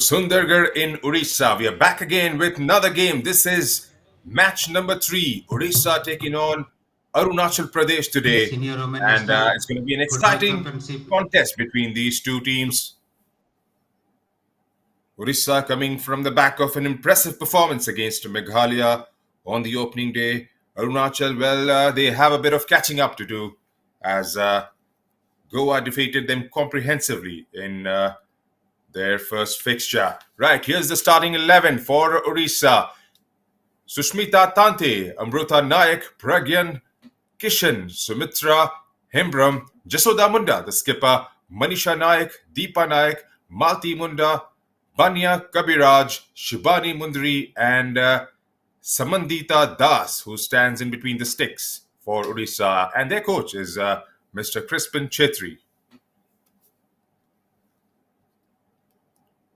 Sundargarh in Odisha. We are back again with another game. This is match number 3. Odisha taking on Arunachal Pradesh today. Senior Women And National it's going to be an Football exciting Championship. contest between these two teams. Odisha coming from the back of an impressive performance against Meghalaya on the opening day. Arunachal, they have a bit of catching up to do as Goa defeated them comprehensively in their first fixture. Right, here's the starting 11 for Odisha. Sushmita Tante, Amruta Nayak, Pragyan, Kishan, Sumitra, Hembram, Jasoda Munda, the skipper, Manisha Nayak, Deepa Nayak, Malti Munda, Banya Kabiraj, Shibani Mundri, and Samandita Das, who stands in between the sticks for Odisha. And their coach is Mr. Crispin Chetri.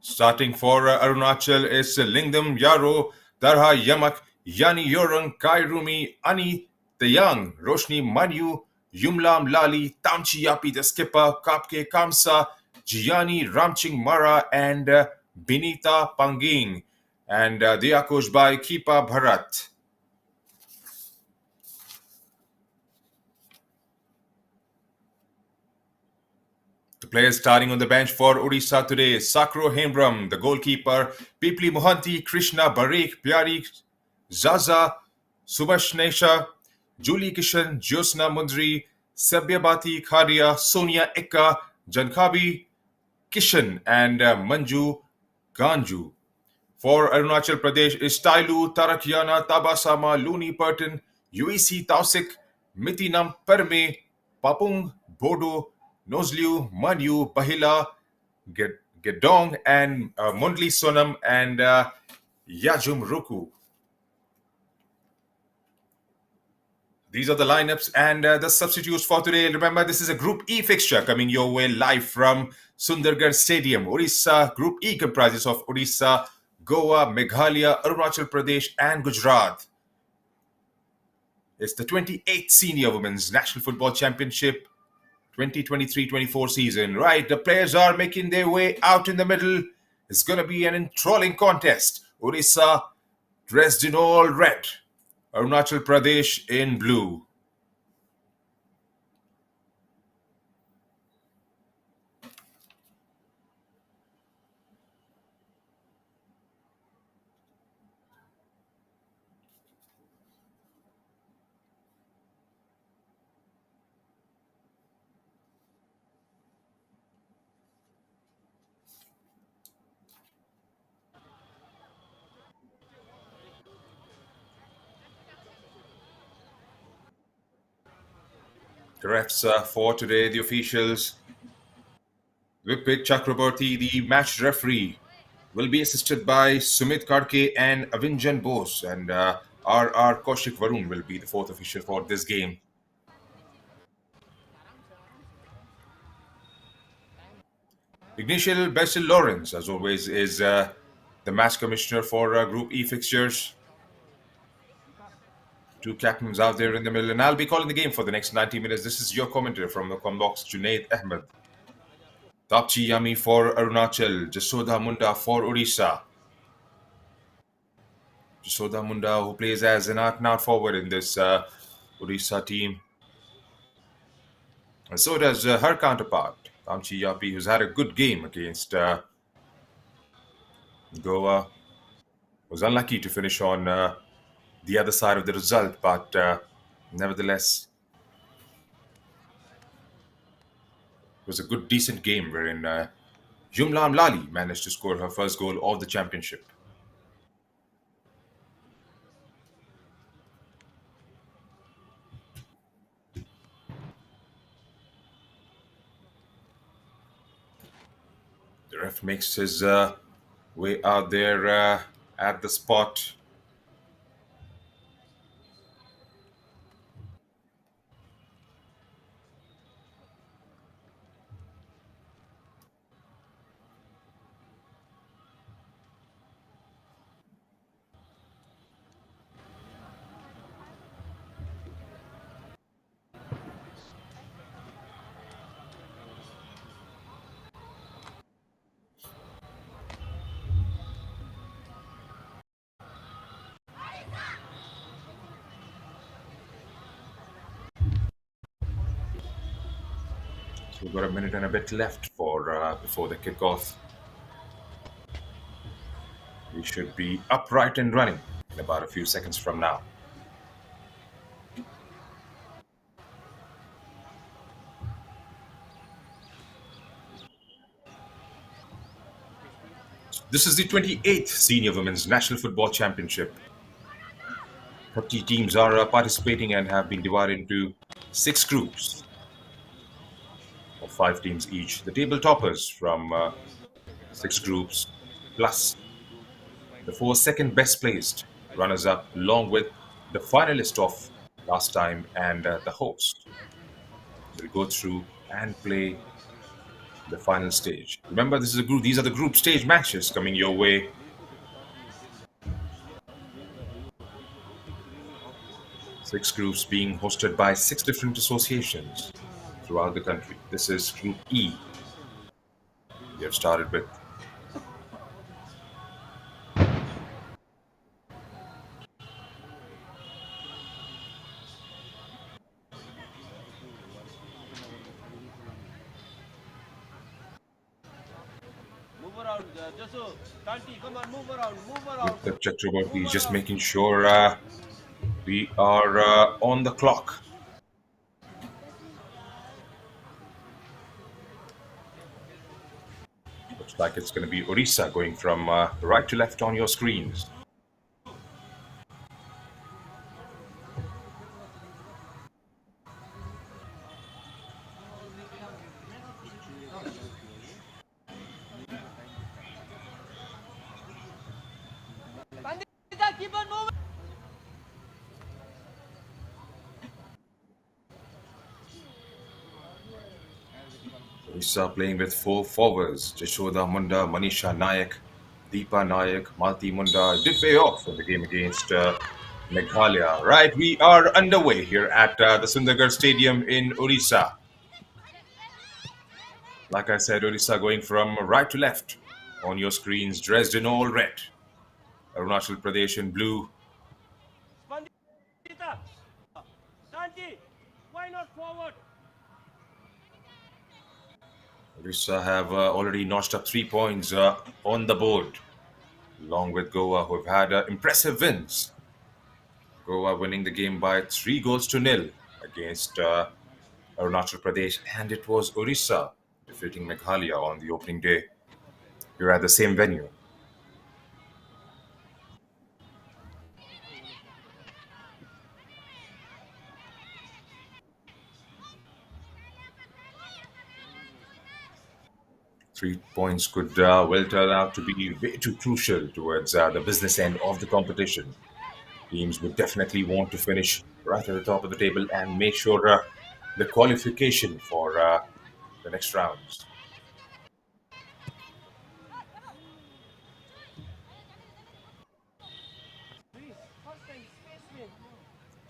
Starting for Arunachal is Lingdam Yaro, Darha Yamak, Yani Yorang, Kairumi, Ani Tayang, Roshni Manu, Yumlam Lali, Tamchi Yapi the skipper, Kapke Kamsa, Gianni Ramching Mara, and Binita Panging. And they are coached by Kipa Bharat. The players starting on the bench for Odisha today: Sakro Hembram, the goalkeeper, Pipli Mohanty, Krishna Barik, Pyari Zaza, Subhashnesha, Julie Kishan, Jyosna Mundri, Sabyabati Khadia, Sonia Ekka, Jankabi Kishan, and Manju Ganju. For Arunachal Pradesh is Tailu, Tarakiana, Tabasama, Luni Pertin, UEC Tausik, Mitinam Perme, Papung, Bodo, Nozliu, Manu, Bahila, Gedong, and Mundli Sonam, and Yajum Ruku. These are the lineups and the substitutes for today. Remember, this is a Group E fixture coming your way live from Sundargarh Stadium. Odisha Group E comprises of Odisha, Goa, Meghalaya, Arunachal Pradesh, and Gujarat. It's the 28th Senior Women's National Football Championship 2023-24 season. Right, the players are making their way out in the middle. It's going to be an enthralling contest. Odisha dressed in all red. Arunachal Pradesh in blue. The refs for today, the officials: Vipit Chakraborty, the match referee, will be assisted by Sumit Karke and Avinjan Bose, and R. Kaushik Varun will be the fourth official for this game. Ignatius Basil Lawrence, as always, is the match commissioner for Group E fixtures. Two captains out there in the middle, and I'll be calling the game for the next 90 minutes. This is your commentator from the Combox, Junaid Ahmed. Tapchi Yami for Arunachal, Jasoda Munda for Odisha. Jasoda Munda, who plays as an out-and-out forward in this Odisha team. And so does her counterpart, Tamchi Yapi, who's had a good game against Goa. Was unlucky to finish on the other side of the result, but nevertheless, it was a good, decent game wherein Yumlam Lali managed to score her first goal of the championship. The ref makes his way out there at the spot. We've got a minute and a bit left for before the kickoff. We should be upright and running in about a few seconds from now. This is the 28th Senior Women's National Football Championship. 30 teams are participating and have been divided into 6 groups of 5 teams each. The table toppers from 6 groups plus the 4 second best placed runners up, along with the finalist of last time and the host. Will go through and play the final stage. Remember, this is a group. These are the group stage matches coming your way. Six groups being hosted by 6 different associations throughout the country. This is Group E. We have started with the Chakraborty, just making sure we are on the clock. Looks like it's going to be Odisha going from right to left on your screens. Odisha playing with 4 forwards: Jashoda Munda, Manisha Nayak, Deepa Nayak, Malti Munda. Did pay off in the game against Meghalaya. Right, we are underway here at the SUNDARGARH Stadium in Odisha. Like I said, Odisha going from right to left on your screens, dressed in all red. Arunachal Pradesh in blue. Why not forward? Odisha have already notched up 3 points on the board, along with Goa, who have had impressive wins. Goa winning the game by 3-0 against Arunachal Pradesh, and it was Odisha defeating Meghalaya on the opening day here at the same venue. Three points could well turn out to be way too crucial towards the business end of the competition. Teams would definitely want to finish right at the top of the table and make sure the qualification for the next rounds.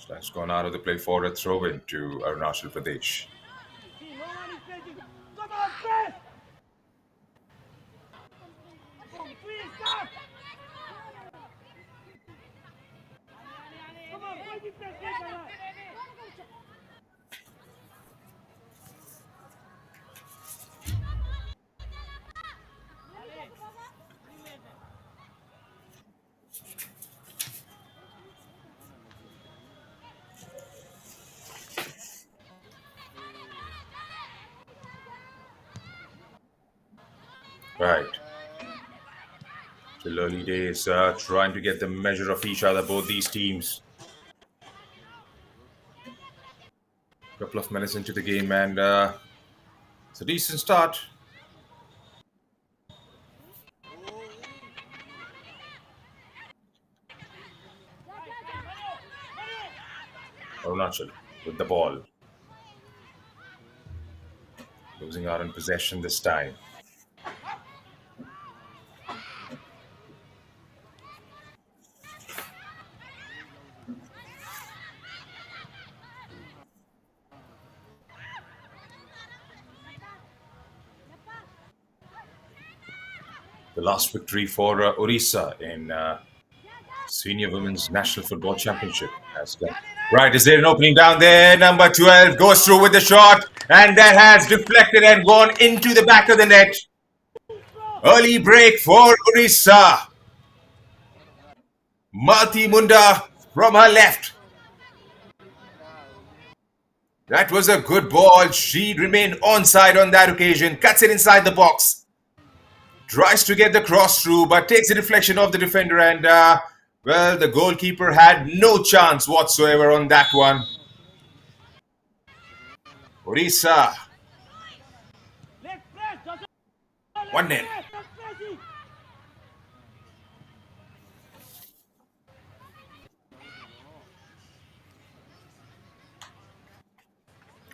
That's gone out of the play for a throw-in to Arunachal Pradesh. No one is taking. Come on, press! Please stop! Come on, why you press this one? Right. Till early days, trying to get the measure of each other, both these teams. Couple of minutes into the game, and it's a decent start. Arunachal with the ball. Losing out in possession this time. The last victory for Odisha in Senior Women's National Football Championship. Right, is there an opening down there? Number 12 goes through with the shot. And that has deflected and gone into the back of the net. Early break for Odisha. Malti Munda from her left. That was a good ball. She remained onside on that occasion. Cuts it inside the box. Tries to get the cross through, but takes the deflection of the defender. And, well, the goalkeeper had no chance whatsoever on that one. Odisha, Let's press. Just let's 1 0. press. Let's press it.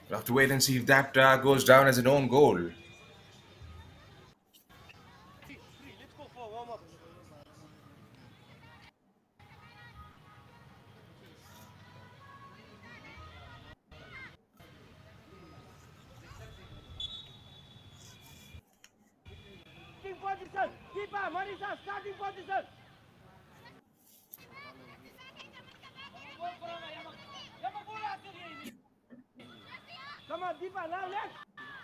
We'll have to wait and see if that goes down as an own goal. Let's go for warm up. Starting position. Keeper, Marisa, starting position. Come on, Deepa, now let's.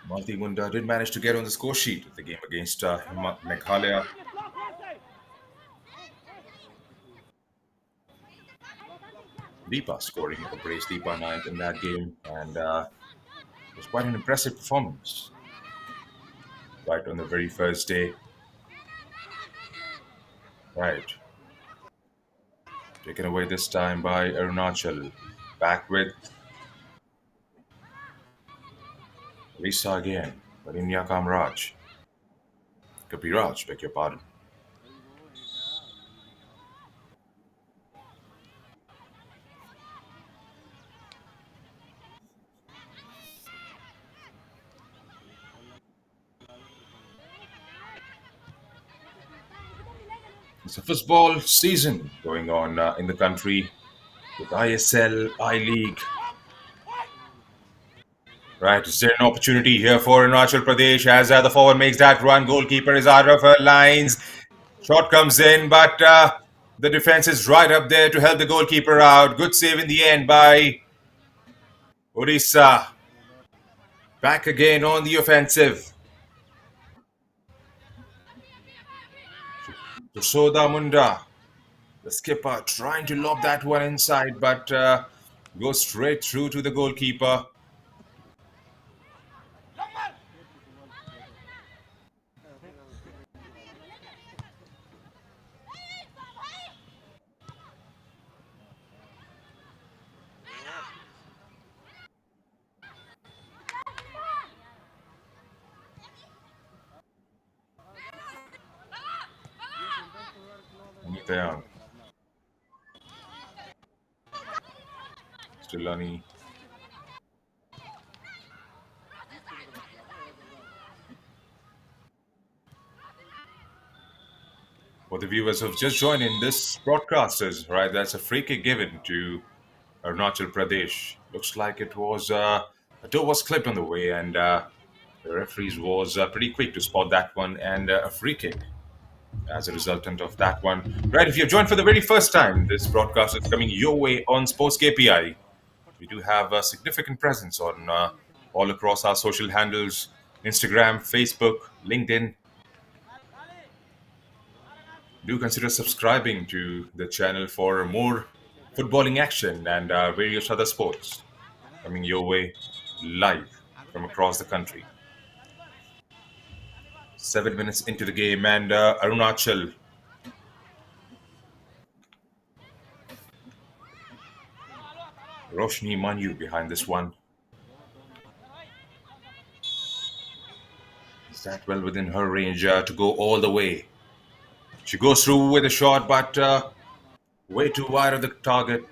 Malti Munda did manage to get on the score sheet of the game against Meghalaya. Block left side. Deepa scoring a brace Deepa ninth in that game, and it was quite an impressive performance. Right on the very first day. Right. Taken away this time by Arunachal. Back with Lisa again. Varinya Kamraj. Kapiraj, beg your pardon. It's a football season going on in the country with ISL, I League. Right, is there an opportunity here for Arunachal Pradesh as the forward makes that run? Goalkeeper is out of her lines. Shot comes in, but the defense is right up there to help the goalkeeper out. Good save in the end by Odisha. Back again on the offensive. Soda Munda, the skipper, trying to lob that one inside, but goes straight through to the goalkeeper. Anita Stillani. For the viewers who've just joined in, this broadcast is right. That's a free kick given to Arunachal Pradesh. Looks like it was a toe was clipped on the way, and the referees was pretty quick to spot that one, and a free kick as a resultant of that one. Right, if you've joined for the very first time, this broadcast is coming your way on Sports KPI. We do have a significant presence on all across our social handles: Instagram, Facebook, LinkedIn. Do consider subscribing to the channel for more footballing action and various other sports coming your way live from across the country. 7 minutes into the game, and Arunachal Roshni Manu behind this one. Is that well within her range to go all the way? She goes through with a shot, but way too wide of the target.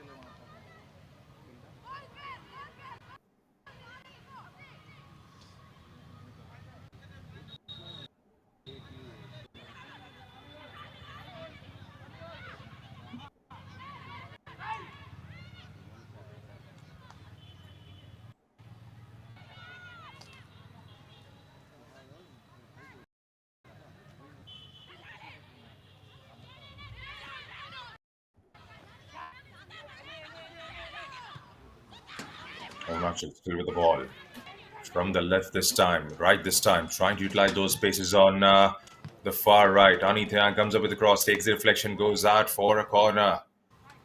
Arunachal still with the ball. from the left this time, right this time, trying to utilize those spaces on the far right. Anithan comes up with the cross, takes the deflection, goes out for a corner.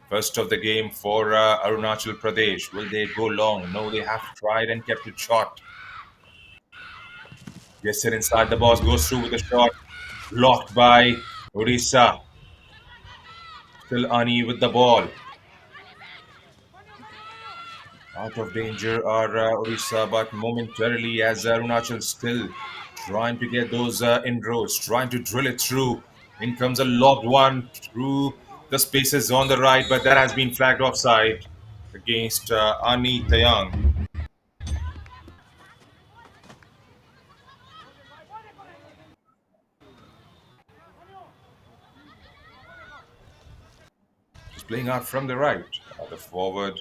First of the game for Arunachal Pradesh. Will they go long? No, they have tried and kept it short. Gets it inside the box, goes through with a shot. Blocked by Odisha. Still Ani with the ball. Out of danger are Odisha, but momentarily as Arunachal still trying to get those inroads, trying to drill it through. In comes a lobbed one through the spaces on the right, but that has been flagged offside against Ani Tayang. Just playing out from the right. The forward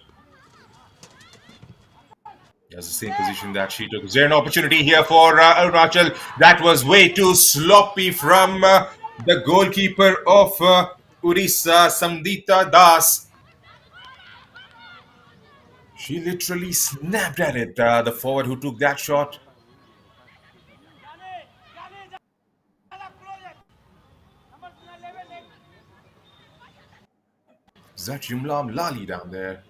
has the same position that she took. Is there an opportunity here for Arunachal? That was way too sloppy from the goalkeeper of Odisha, Samdita Das. She literally snapped at it, the forward who took that shot. Is that Yumlam Lali down there?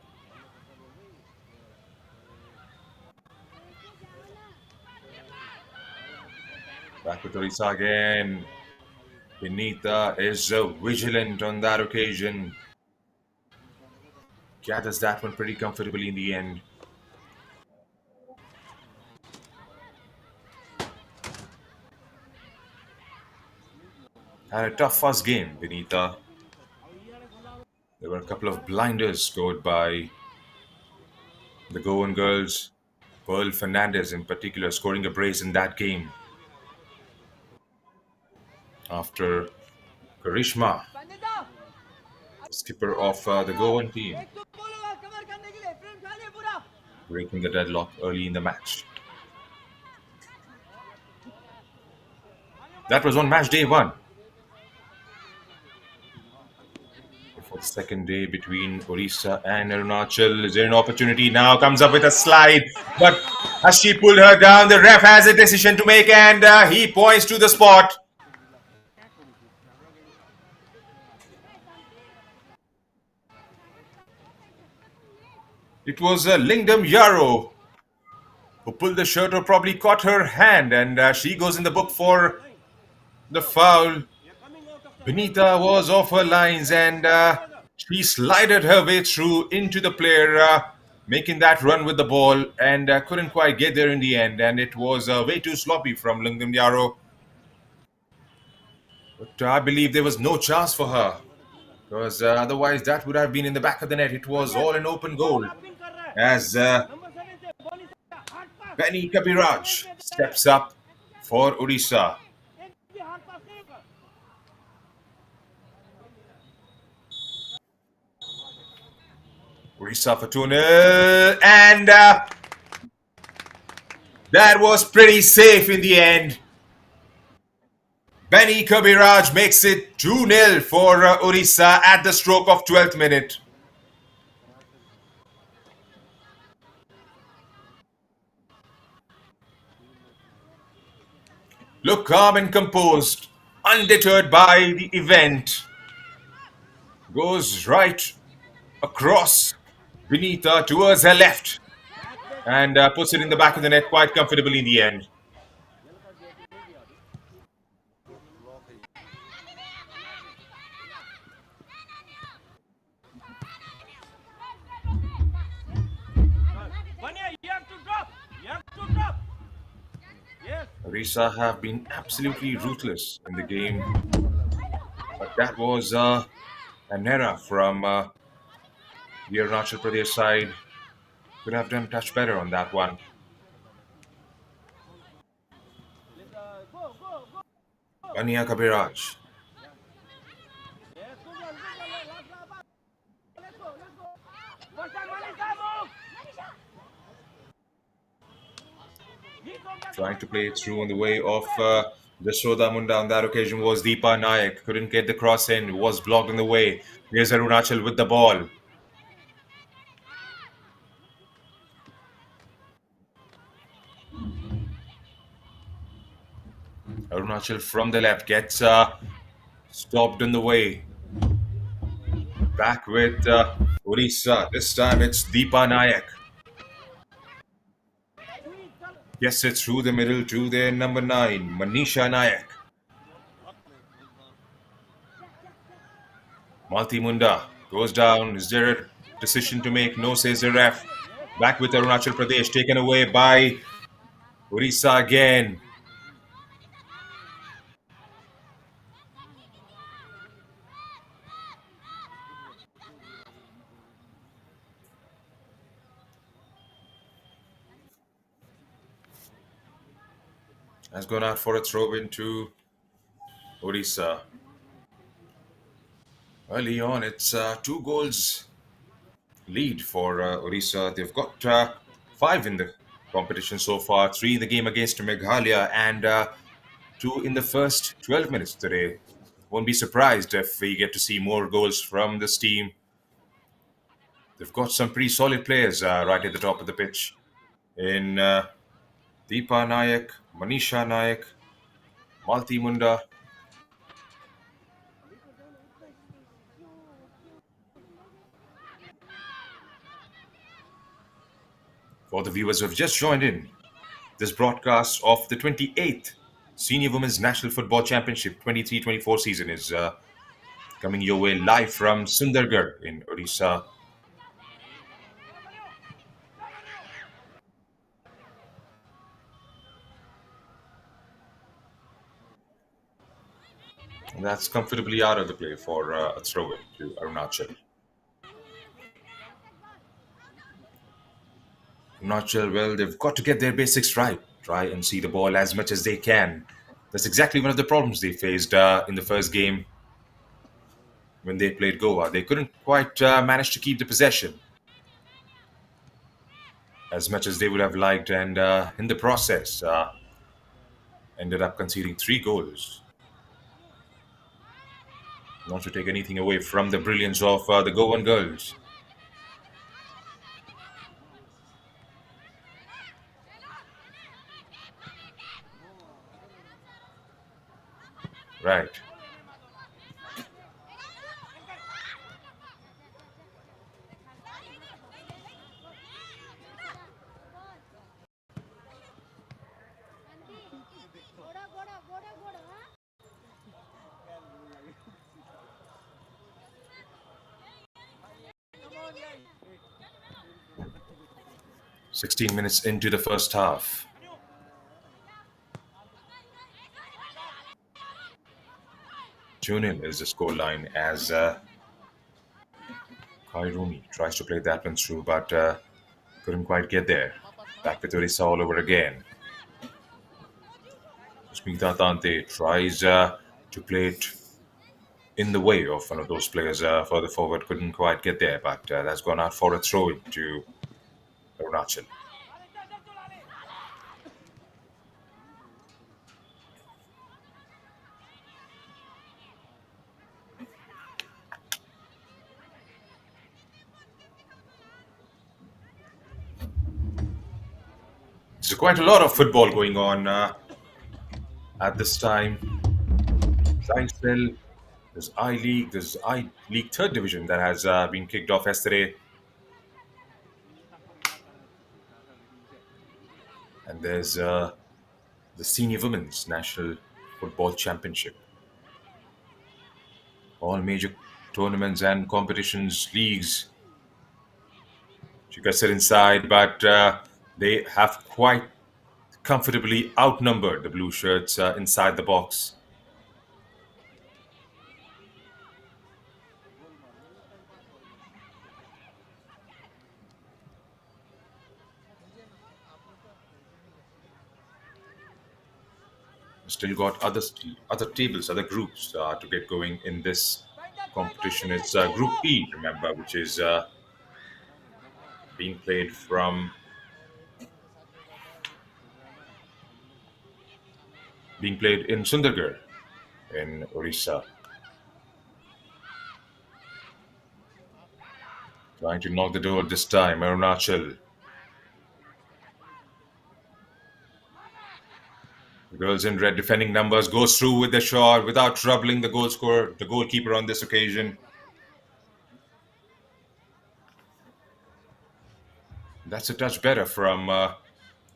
Back with Odisha again. Benita is vigilant on that occasion. Gathers that one pretty comfortably in the end. Had a tough first game, Benita. There were a couple of blinders scored by the Goan girls. Pearl Fernandez in particular scoring a brace in that game. After Karishma, the skipper of the Goan team, breaking the deadlock early in the match. That was on match day 1. For the second day between Odisha and Arunachal. Is there an opportunity now? Comes up with a slide, but as she pulled her down, the ref has a decision to make and he points to the spot. It was Lingdam Yarrow who pulled the shirt or probably caught her hand, and she goes in the book for the foul. Benita was off her lines and she slided her way through into the player, making that run with the ball, and couldn't quite get there in the end. And it was way too sloppy from Lingdam Yarrow. But I believe there was no chance for her, because otherwise that would have been in the back of the net. It was all an open goal as Benny Kabiraj steps up for Odisha. Odisha for 2-0, and that was pretty safe in the end. Benny Kabiraj makes it 2-0 for Odisha at the stroke of 12th minute. Look calm and composed, undeterred by the event. Goes right across Benita towards her left and puts it in the back of the net quite comfortably in the end. Odisha have been absolutely ruthless in the game, but that was an error from the Arunachal Pradesh side. Could have done a touch better on that one. Ania Kabiraj. Trying to play it through on the way of Jashoda Munda on that occasion was Deepa Nayak. Couldn't get the cross in, was blocked on the way. Here's Arunachal with the ball. Arunachal from the left gets stopped in the way. Back with Odisha. This time it's Deepa Nayak. Gets it through the middle to their number 9, Manisha Nayak. Malti Munda goes down. Is there a decision to make? No, says the ref. Back with Arunachal Pradesh, taken away by Odisha again. Has gone out for a throw into Odisha. Early on, it's 2 goals lead for Odisha. They've got 5 in the competition so far, 3 in the game against Meghalaya, and 2 in the first 12 minutes today. Won't be surprised if we get to see more goals from this team. They've got some pretty solid players right at the top of the pitch in Deepa Nayak, Manisha Nayak, Malti Munda. For the viewers who have just joined in, this broadcast of the 28th Senior Women's National Football Championship 23-24 season is coming your way live from Sundargarh in Odisha. And that's comfortably out of the play for a throw in to Arunachal. Arunachal, well, they've got to get their basics right. Try and see the ball as much as they can. That's exactly one of the problems they faced in the first game when they played Goa. They couldn't quite manage to keep the possession as much as they would have liked, and in the process, ended up conceding 3 goals. Not to take anything away from the brilliance of the Goan girls. Right. गोड़ा गोड़ा गोड़ा गोड़ा हाँ 16 minutes into the first half. Tune in is the scoreline as Kairuni tries to play that one through, but couldn't quite get there. Back with Orissa all over again. Smita Tante tries to play it in the way of one of those players further forward, couldn't quite get there, but that's gone out for a throw to Arunachal. There's quite a lot of football going on at this time. Science there's I League, there's I League third division that has been kicked off yesterday, and there's the Senior Women's National Football Championship. All major tournaments and competitions, leagues. You guys sit inside, but they have quite comfortably outnumbered the blue shirts inside the box. Still got other tables, other groups to get going in this competition. It's Group E, remember, which is being played from being played in Sundargarh in Orissa. Trying to knock the door this time, Arunachal. Girls in red defending numbers goes through with the shot without troubling the goal scorer, the goalkeeper on this occasion. That's a touch better from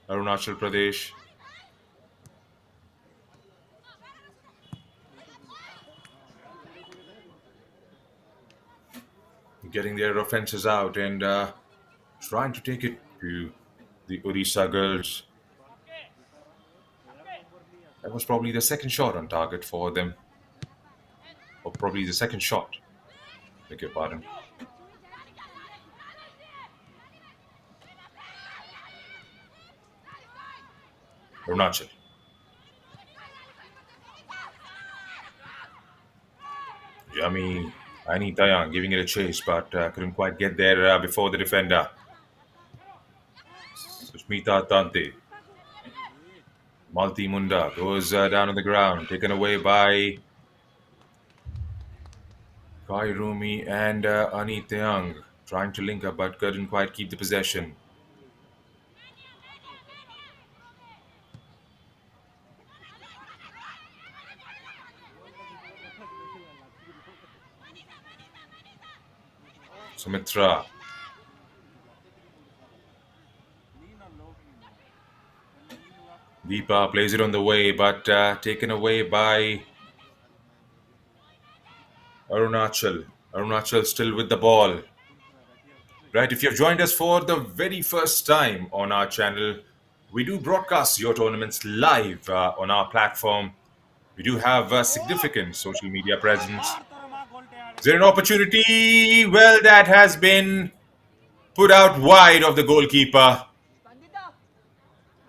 Arunachal Pradesh. Getting their offenses out and trying to take it to the Odisha girls. That was probably the second shot on target for them, or probably the second shot. Beg your pardon. Arunachal. Yummy. Aini Tayang giving it a chase, but couldn't quite get there before the defender. Sushmita Tante. Malti Munda goes down on the ground, taken away by Kai Rumi and Ani Tayang. Trying to link up, but couldn't quite keep the possession. Sumitra. Deepa plays it on the way, but taken away by Arunachal. Arunachal still with the ball. Right, if you've joined us for the very first time on our channel, we do broadcast your tournaments live on our platform. We do have a significant social media presence. Is there an opportunity? Well, that has been put out wide of the goalkeeper.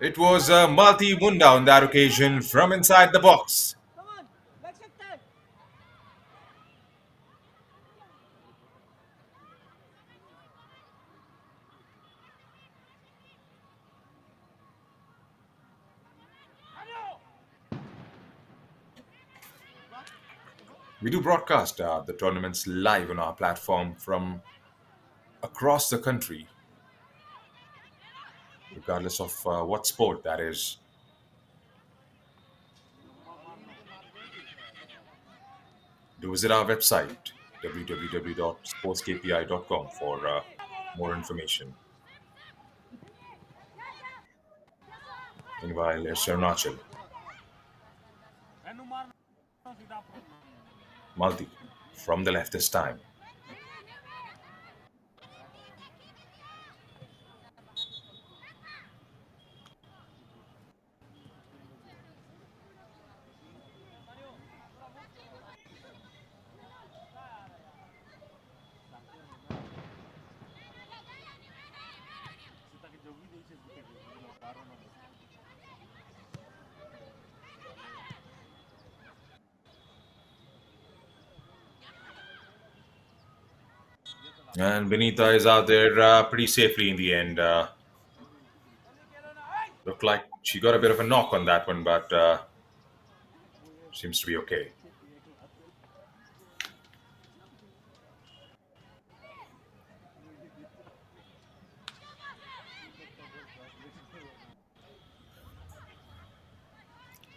It was Malti Munda on that occasion from inside the box. Come on, back sector. We do broadcast the tournaments live on our platform from across the country, regardless of what sport that is. Do visit our website www.sportskpi.com for more information. Meanwhile, it's Arunachal. Malti from the left this time. And Benita is out there pretty safely in the end. Looked like she got a bit of a knock on that one, but seems to be okay.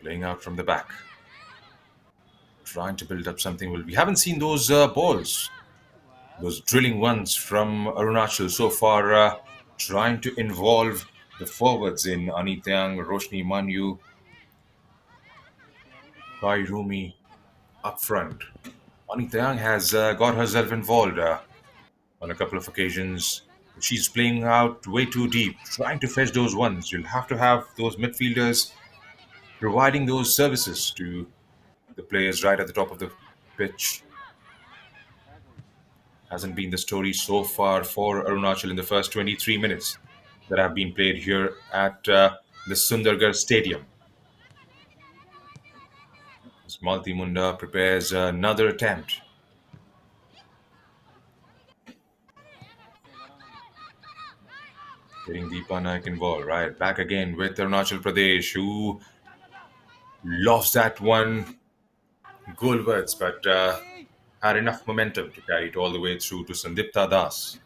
Playing out from the back. Trying to build up something. Well, we haven't seen those balls. Those drilling ones from Arunachal so far, trying to involve the forwards in Anityang, Roshni Manu, Kai Rumi up front. Anityang has got herself involved on a couple of occasions. She's playing out way too deep, trying to fetch those ones. You'll have to have those midfielders providing those services to the players right at the top of the pitch. Hasn't been the story so far for Arunachal in the first 23 minutes that have been played here at the SUNDARGARH Stadium. As Malti Munda prepares another attempt. Getting Deepa Naik involved, right? Back again with Arunachal Pradesh, who lost that one goalwards, but had enough momentum to carry it all the way through to Sandipta Das.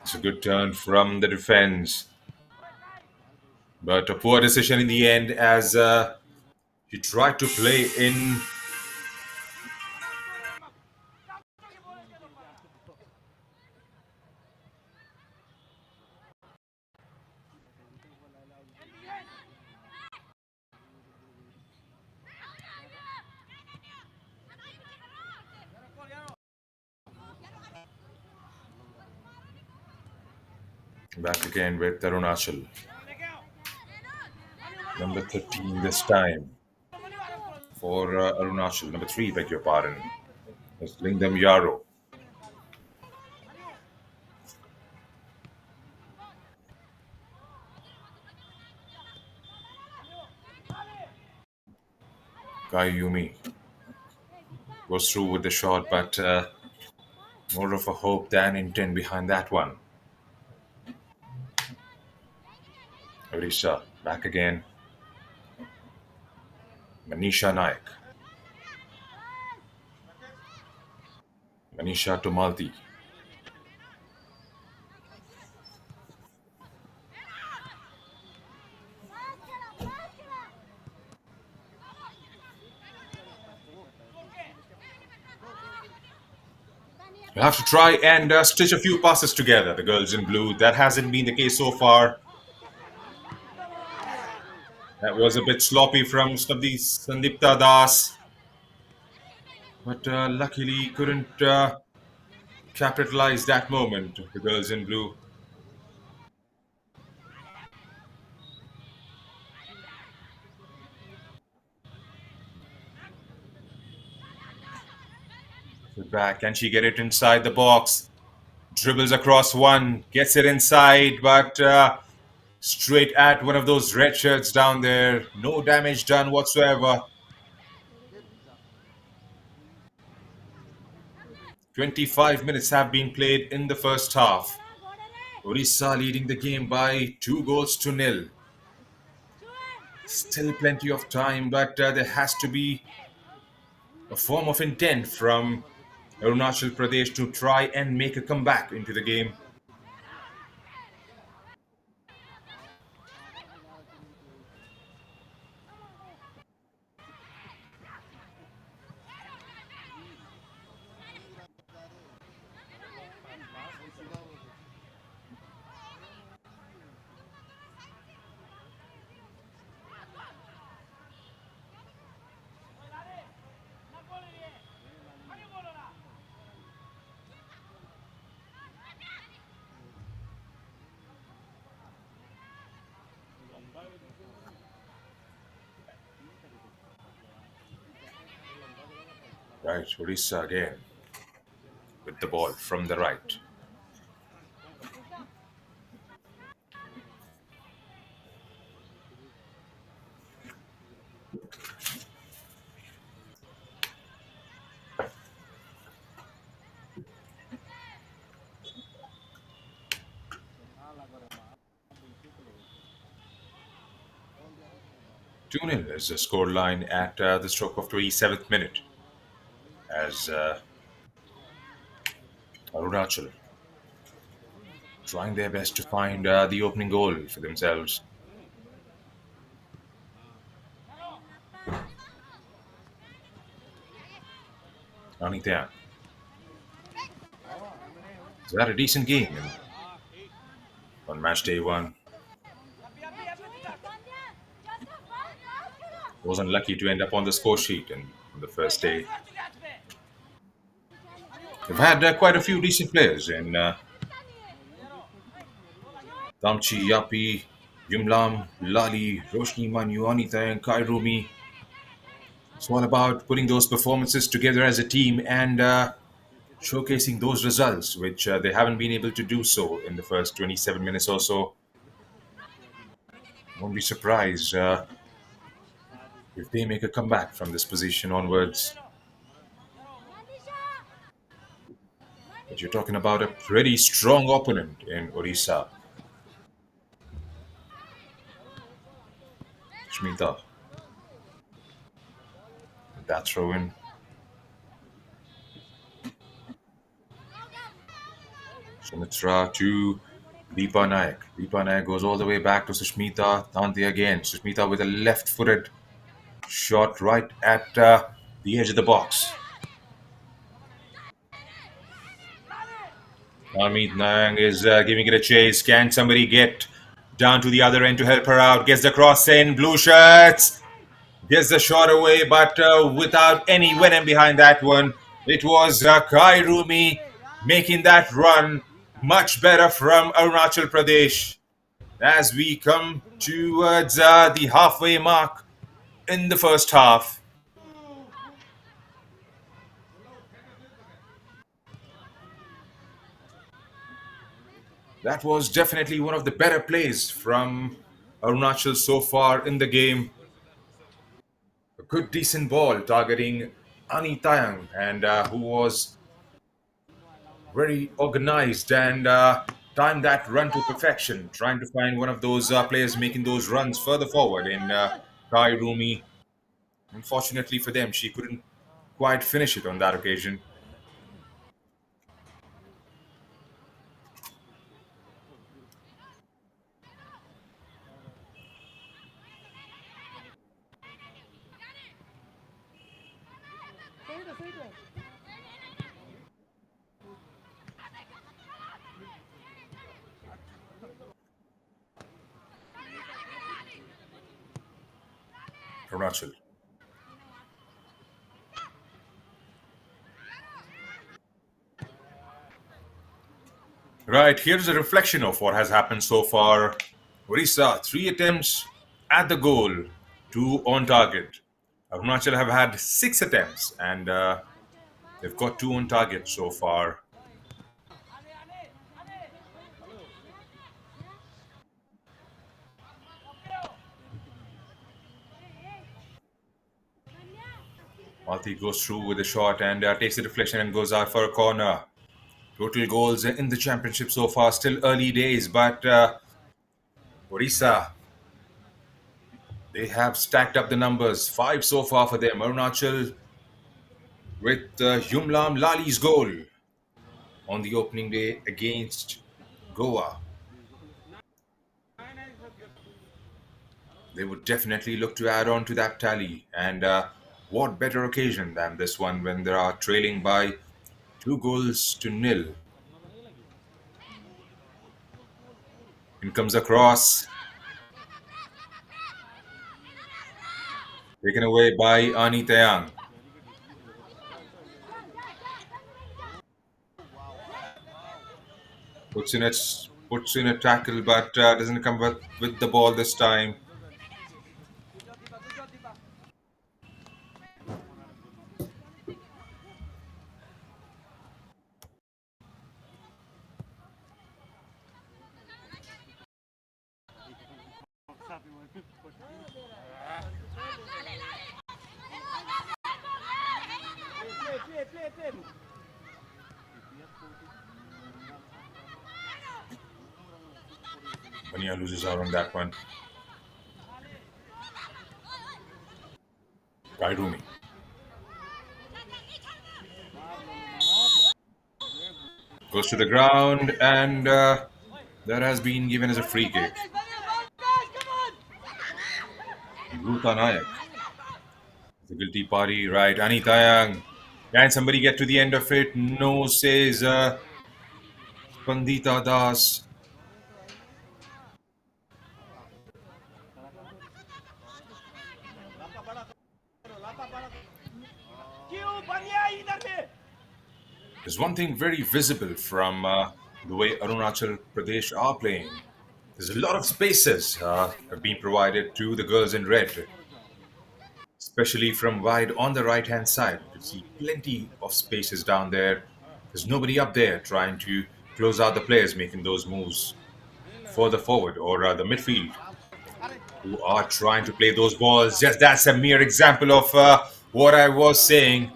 It's a good turn from the defense, but a poor decision in the end as he tried to play in. Back again with Arunachal. Number 13 this time for Arunachal. Number 3, beg your pardon. It's Lingam Yaro. Kayumi goes through with the shot, but more of a hope than intent behind that one. Odisha back again. Manisha Naik. Manisha to Malti. You'll have to try and stitch a few passes together, the girls in blue. That hasn't been the case so far. That was a bit sloppy from Sandipta Das, but luckily couldn't capitalize that moment, the girls in blue. Back, can she get it inside the box? Dribbles across one, gets it inside, but straight at one of those red shirts down there. No damage done whatsoever. 25 minutes have been played in the first half. Orissa leading the game by 2 goals to nil. Still plenty of time, but there has to be a form of intent from Arunachal Pradesh to try and make a comeback into the game. Right, Orissa again with the ball from the right. 2-0 is the scoreline at the stroke of 27th minute as Arunachal trying their best to find the opening goal for themselves. Anitya. So that a decent game on match day one. Wasn't lucky to end up on the score sheet on the first day. We've had quite a few decent players in Tamchi, Yapi, Yumlam, Lali, Roshni Manu, Anita, and Kairumi. It's all about putting those performances together as a team and showcasing those results, which they haven't been able to do so in the first 27 minutes or so. Won't be surprised if they make a comeback from this position onwards. But you're talking about a pretty strong opponent in Odisha. Shmita. That throw in. Sumitra to Deepa Nayak. Deepa Nayak goes all the way back to Sushmita Tante again. Sushmita with a left footed shot right at the edge of the box. Amit Nang is giving it a chase. Can somebody get down to the other end to help her out? Gets the cross in. Blue shirts. Gets the shot away, but without any venom behind that one. It was Kai Rumi making that run much better from Arunachal Pradesh. As we come towards the halfway mark in the first half. That was definitely one of the better plays from Arunachal so far in the game. A good, decent ball targeting Ani Tayang, and who was very organized and timed that run to perfection, trying to find one of those players making those runs further forward in Kai Rumi. Unfortunately for them, she couldn't quite finish it on that occasion. Arunachal. Right, here's a reflection of what has happened so far. Orissa, 3 attempts at the goal, 2 on target. Arunachal have had 6 attempts and they've got 2 on target so far. Malti goes through with a shot and takes the deflection and goes out for a corner. Total goals in the championship so far, still early days, but Orissa, they have stacked up the numbers. 5 so far for them. Arunachal with Yumlam Lali's goal on the opening day against Goa. They would definitely look to add on to that tally. And what better occasion than this one when they are trailing by 2 goals to 0. In comes across. Taken away by Ani Tayang. Puts in a tackle, but doesn't come with the ball this time. Bania loses out on that one. Kairumi. Goes to the ground and that has been given as a free kick. Ruta Nayak. The guilty party, right? Ani Tayang. Can somebody get to the end of it? No, says Pandita Das. There's one thing very visible from the way Arunachal Pradesh are playing. There's a lot of spaces have been provided to the girls in red, especially from wide on the right hand side. You can see plenty of spaces down there. There's nobody up there trying to close out the players making those moves further forward or the midfield who are trying to play those balls. Just that's a mere example of what I was saying.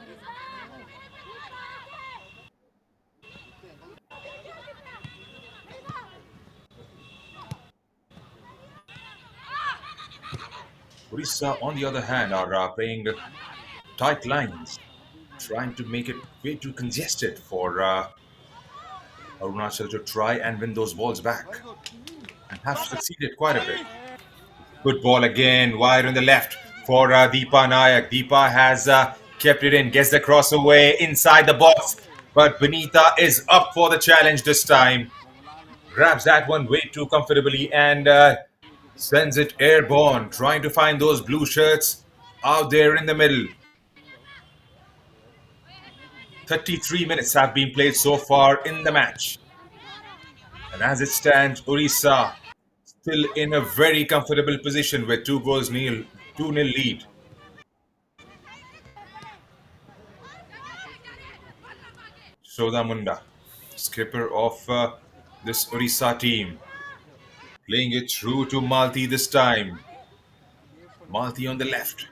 Orissa, on the other hand, are playing tight lines, trying to make it way too congested for Arunachal to try and win those balls back and have succeeded quite a bit. Good ball again, wide on the left for Deepa Nayak. Deepa has kept it in, gets the cross away inside the box, but Benita is up for the challenge this time. Grabs that one way too comfortably and sends it airborne, trying to find those blue shirts out there in the middle. 33 minutes have been played so far in the match. And as it stands, Orissa still in a very comfortable position with 2-0 lead. Shodha Munda, skipper of this Orissa team, playing it through to Malti this time. Malti on the left.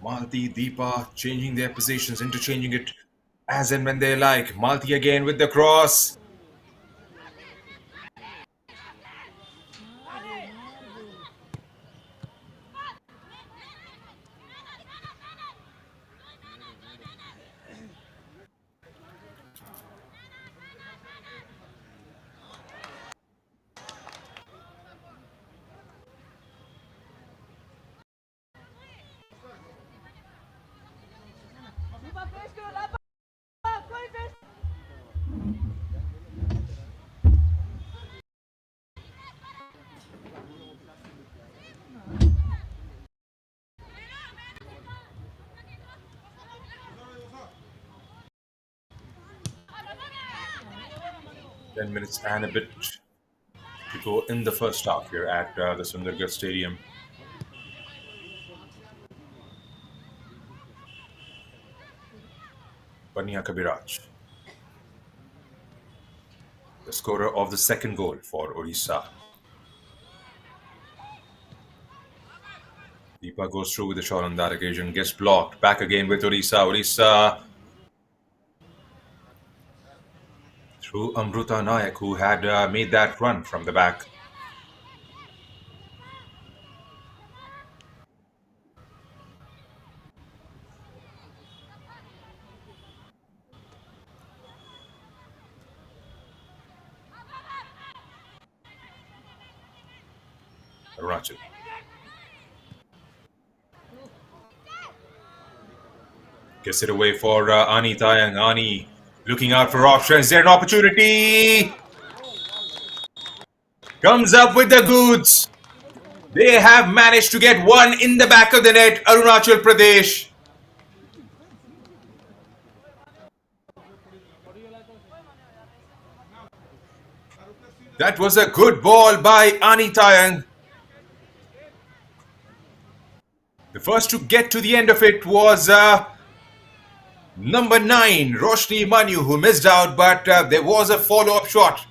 Malti, Deepa changing their positions, interchanging it as and when they like. Malti again with the cross. Viva Fresco, lá, coisas! 10 minutes and a bit to go in the first half here at the SUNDARGARH Stadium. Panya Kabiraj, the scorer of the second goal for Orissa. Deepa goes through with the shot on that occasion, gets blocked. Back again with Orissa. Orissa through Amruta Nayak, who had made that run from the back. Arunachal. Gets it away for Ani Tayang. Ani looking out for options. There an opportunity. Comes up with the goods. They have managed to get one in the back of the net. Arunachal Pradesh. That was a good ball by Ani Tayang. The first to get to the end of it was number 9, Roshni Manu, who missed out, but there was a follow-up shot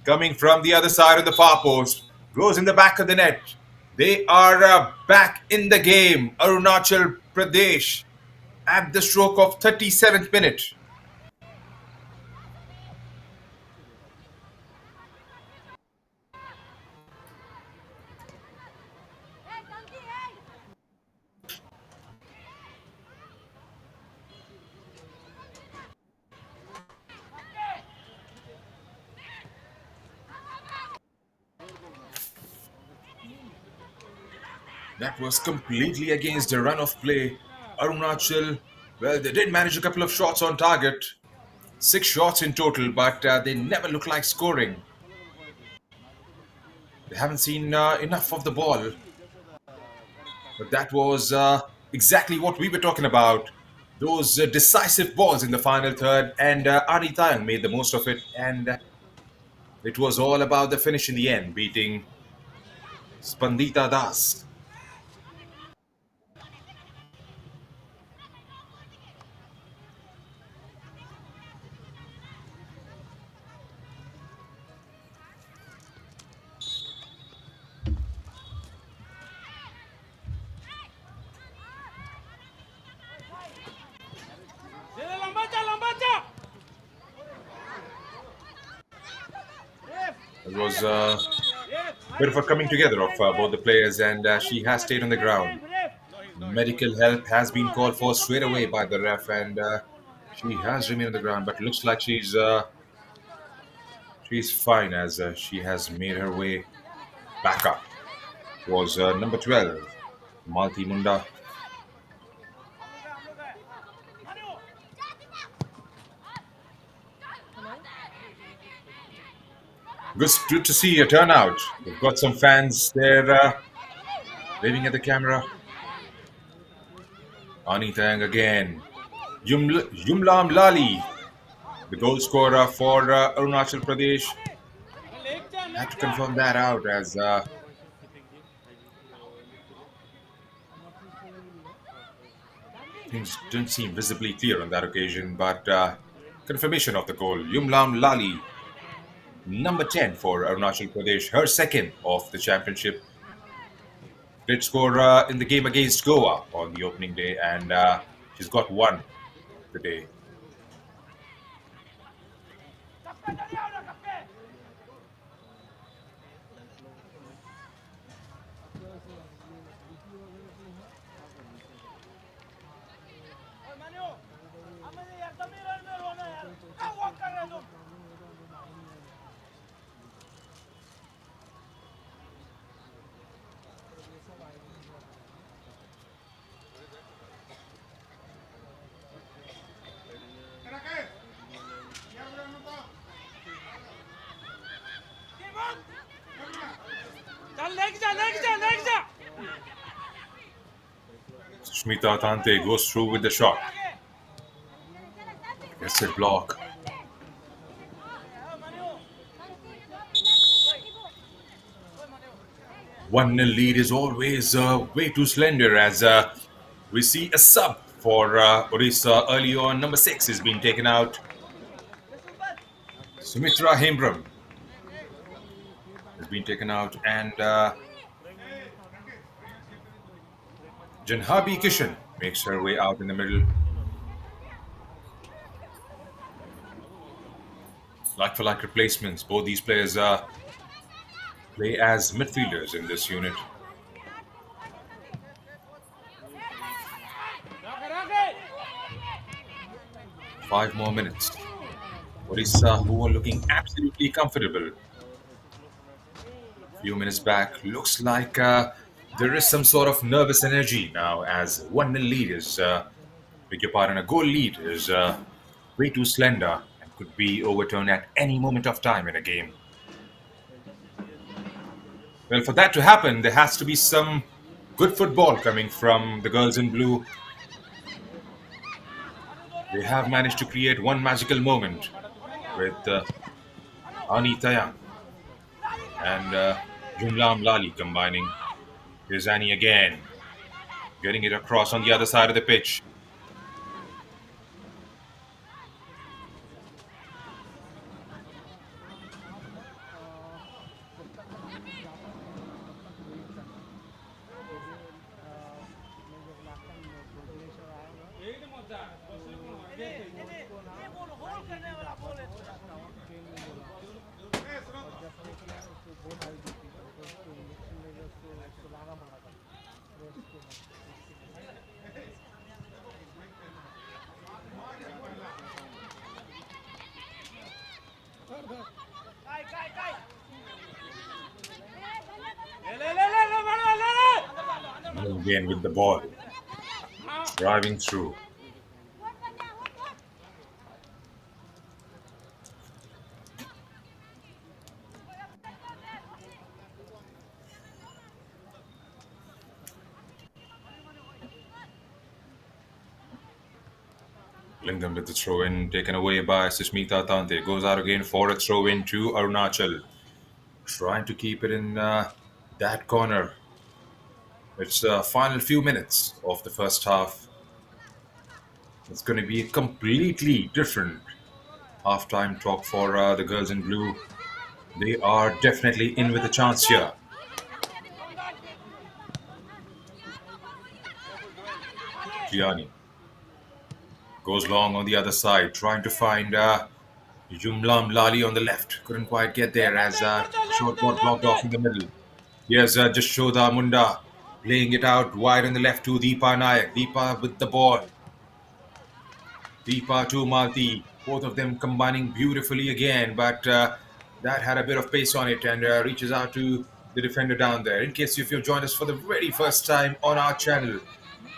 coming from the other side of the far post. Goes in the back of the net. They are back in the game. Arunachal Pradesh at the stroke of 37th minute. That was completely against the run of play. Arunachal, well, they did manage a couple of shots on target. 6 shots in total, but they never look like scoring. They haven't seen enough of the ball. But that was exactly what we were talking about. Those decisive balls in the final third, and Ani Tayang made the most of it. And it was all about the finish in the end, beating Spandita Das. It was a bit of a coming together of both the players, and she has stayed on the ground. Medical help has been called for straight away by the ref, and She has remained on the ground, but looks like she's fine as she has made her way back up. Was number 12, Malti Munda. Good to see a turnout. We've got some fans there waving at the camera. Anitang again. Yumlam Lali, the goal scorer for Arunachal Pradesh. Had to confirm that out as things didn't seem visibly clear on that occasion, but confirmation of the goal. Yumlam Lali, number 10 for Arunachal Pradesh, her second of the championship. Did score in the game against Goa on the opening day, and she's got one today. Smita Tante goes through with the shot. Gets it block. 1-0 lead is always way too slender as we see a sub for Odisha early on. Number 6 is being taken out. Sumitra Hembram has been taken out, and Janhabi Kishan makes her way out in the middle. Like for like replacements, both these players play as midfielders in this unit. Five more minutes. Odisha, who are looking absolutely comfortable a few minutes back, looks like there is some sort of nervous energy now as 1-0 lead is, beg your pardon, a goal lead is way too slender and could be overturned at any moment of time in a game. Well, for that to happen, there has to be some good football coming from the girls in blue. They have managed to create one magical moment with Ani Tayang and Jumlam Lali combining. Here's Annie again, getting it across on the other side of the pitch. Again with the ball, driving through. Lingam with the throw in, taken away by Susmita Tante. Goes out again for a throw in to Arunachal. Trying to keep it in that corner. It's the final few minutes of the first half. It's going to be a completely different halftime talk for the girls in blue. They are definitely in with a chance here. Gianni goes long on the other side, trying to find Jumlam Lali on the left. Couldn't quite get there as short got blocked off in the middle. Here's Jashoda Munda laying it out wide on the left to Deepa Nayak. Deepa with the ball. Deepa to Malti, both of them combining beautifully again, but that had a bit of pace on it and reaches out to the defender down there. In case if you've joined us for the very first time on our channel,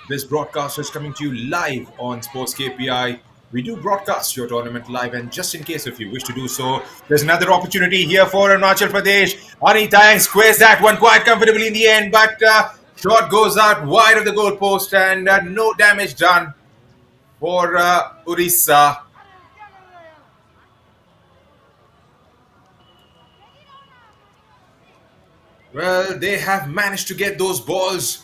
this broadcast is coming to you live on Sports KPI. We do broadcast your tournament live, and just in case if you wish to do so, there's another opportunity here for Arunachal Pradesh. Anitang squares that one quite comfortably in the end, but shot goes out wide of the goalpost and no damage done for Odisha. Well, they have managed to get those balls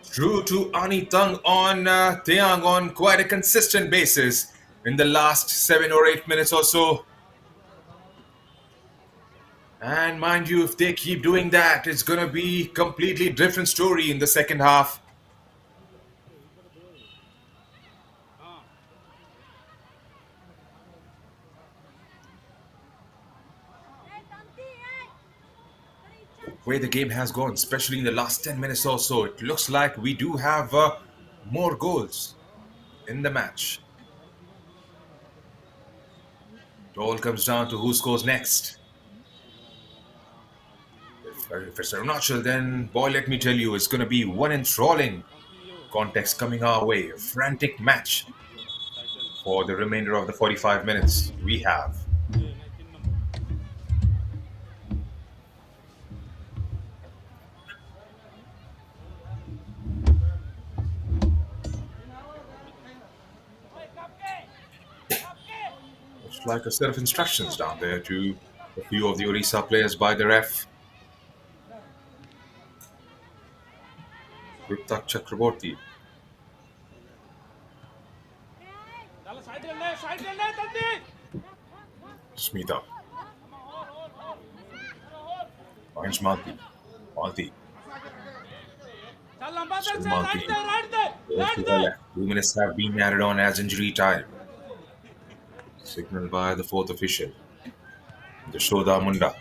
through to Anitang on Teang on quite a consistent basis in the last 7 or 8 minutes or so. And mind you, if they keep doing that, it's going to be completely different story in the second half. The way the game has gone, especially in the last 10 minutes or so, it looks like we do have more goals in the match. It all comes down to who scores next. If it's Arunachal, then boy, let me tell you, it's going to be one enthralling contest coming our way. A frantic match for the remainder of the 45 minutes we have. It's like a set of instructions down there to a few of the Odisha players by the ref. Rutak Chakraborty. Smita. Finds Malti. Malti. Still Malti. Goes to her left. 2 minutes have been added on as injury time. Signaled by the fourth official. Jashoda Munda.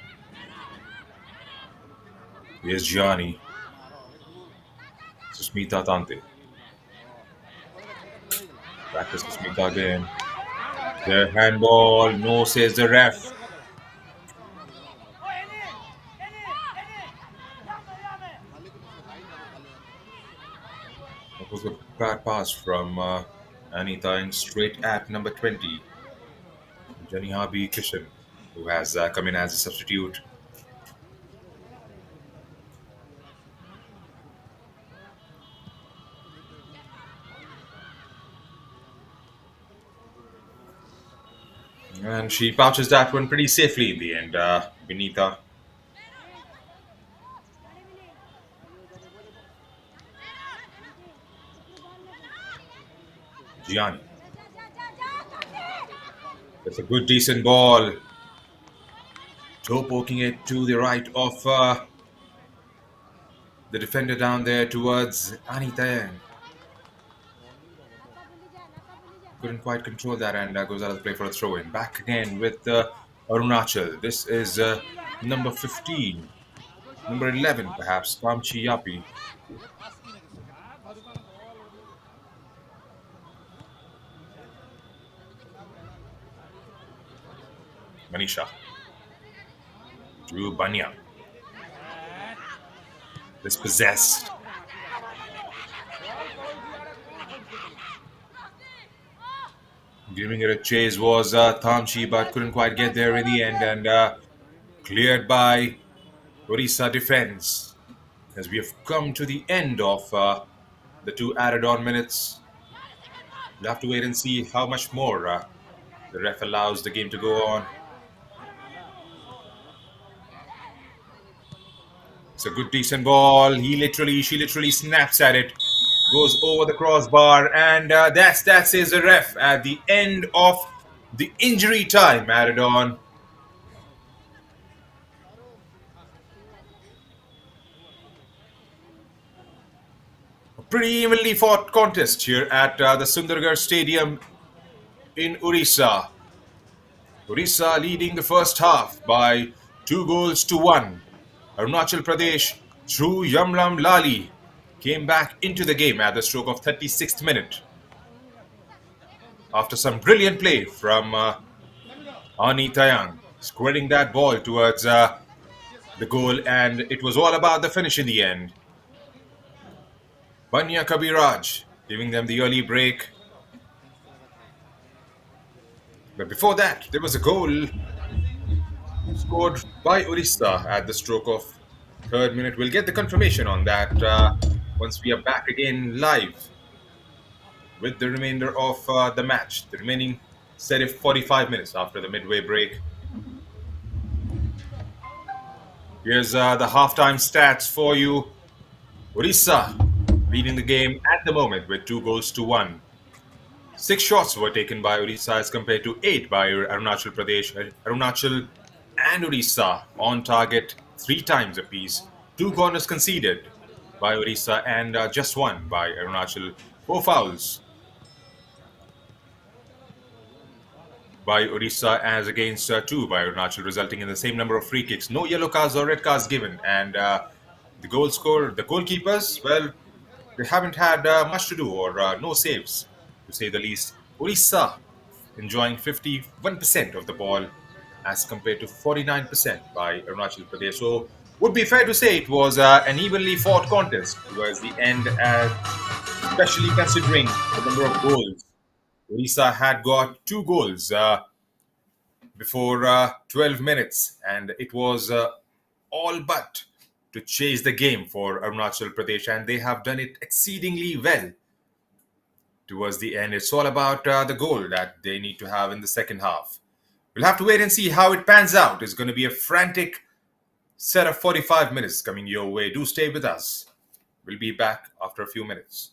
Here's Gianni. Susmita Tante. Back to Susmita again. The handball. No, says the ref. That was a bad pass from Anita straight at number 20. Jenny Harby Kishan, who has come in as a substitute. And she pouches that one pretty safely in the end, Benita. Gianni. That's a good, decent ball. Toe poking it to the right of the defender down there towards Anita. Couldn't quite control that and goes out of the play for a throw in. Back again with Arunachal. This is number 15. Number 11, perhaps, Kamchi Yapi. Manisha. To Banya. Dispossessed. Giving it a chase was Tamchi, but couldn't quite get there in the end and cleared by Odisha defense. As we have come to the end of the 2 added on minutes, we'll have to wait and see how much more the ref allows the game to go on. It's a good, decent ball. She literally snaps at it. Goes over the crossbar, and that says the ref at the end of the injury time added on. A pretty evenly fought contest here at the SUNDARGARH Stadium in Odisha. Odisha leading the first half by 2-1. Arunachal Pradesh through Yamram Lali came back into the game at the stroke of 36th minute. after some brilliant play from Ani Tayang, squirting that ball towards the goal, and it was all about the finish in the end. Banya Kabiraj giving them the early break. But before that, there was a goal scored by Odisha at the stroke of third minute. We'll get the confirmation on that once we are back again live with the remainder of the match. The remaining set of 45 minutes after the midway break. Here's the halftime stats for you. Odisha leading the game at the moment with 2 goals to 1. 6 shots were taken by Odisha as compared to 8 by Arunachal Pradesh. Arunachal and Odisha on target 3 times apiece. 2 corners conceded by Odisha and just one by Arunachal. 4 fouls by Odisha as against 2 by Arunachal, resulting in the same number of free kicks. No yellow cards or red cards given. And the goalkeepers, well, they haven't had much to do or no saves, to say the least. Odisha enjoying 51% of the ball as compared to 49% by Arunachal Pradesh. So, would be fair to say it was an evenly fought contest towards the end, especially considering the number of goals. Odisha had got 2 goals before 12 minutes, and it was all but to chase the game for Arunachal Pradesh, and they have done it exceedingly well towards the end. It's all about the goal that they need to have in the second half. We'll have to wait and see how it pans out. It's going to be a frantic set of 45 minutes coming your way. Do stay with us. We'll be back after a few minutes.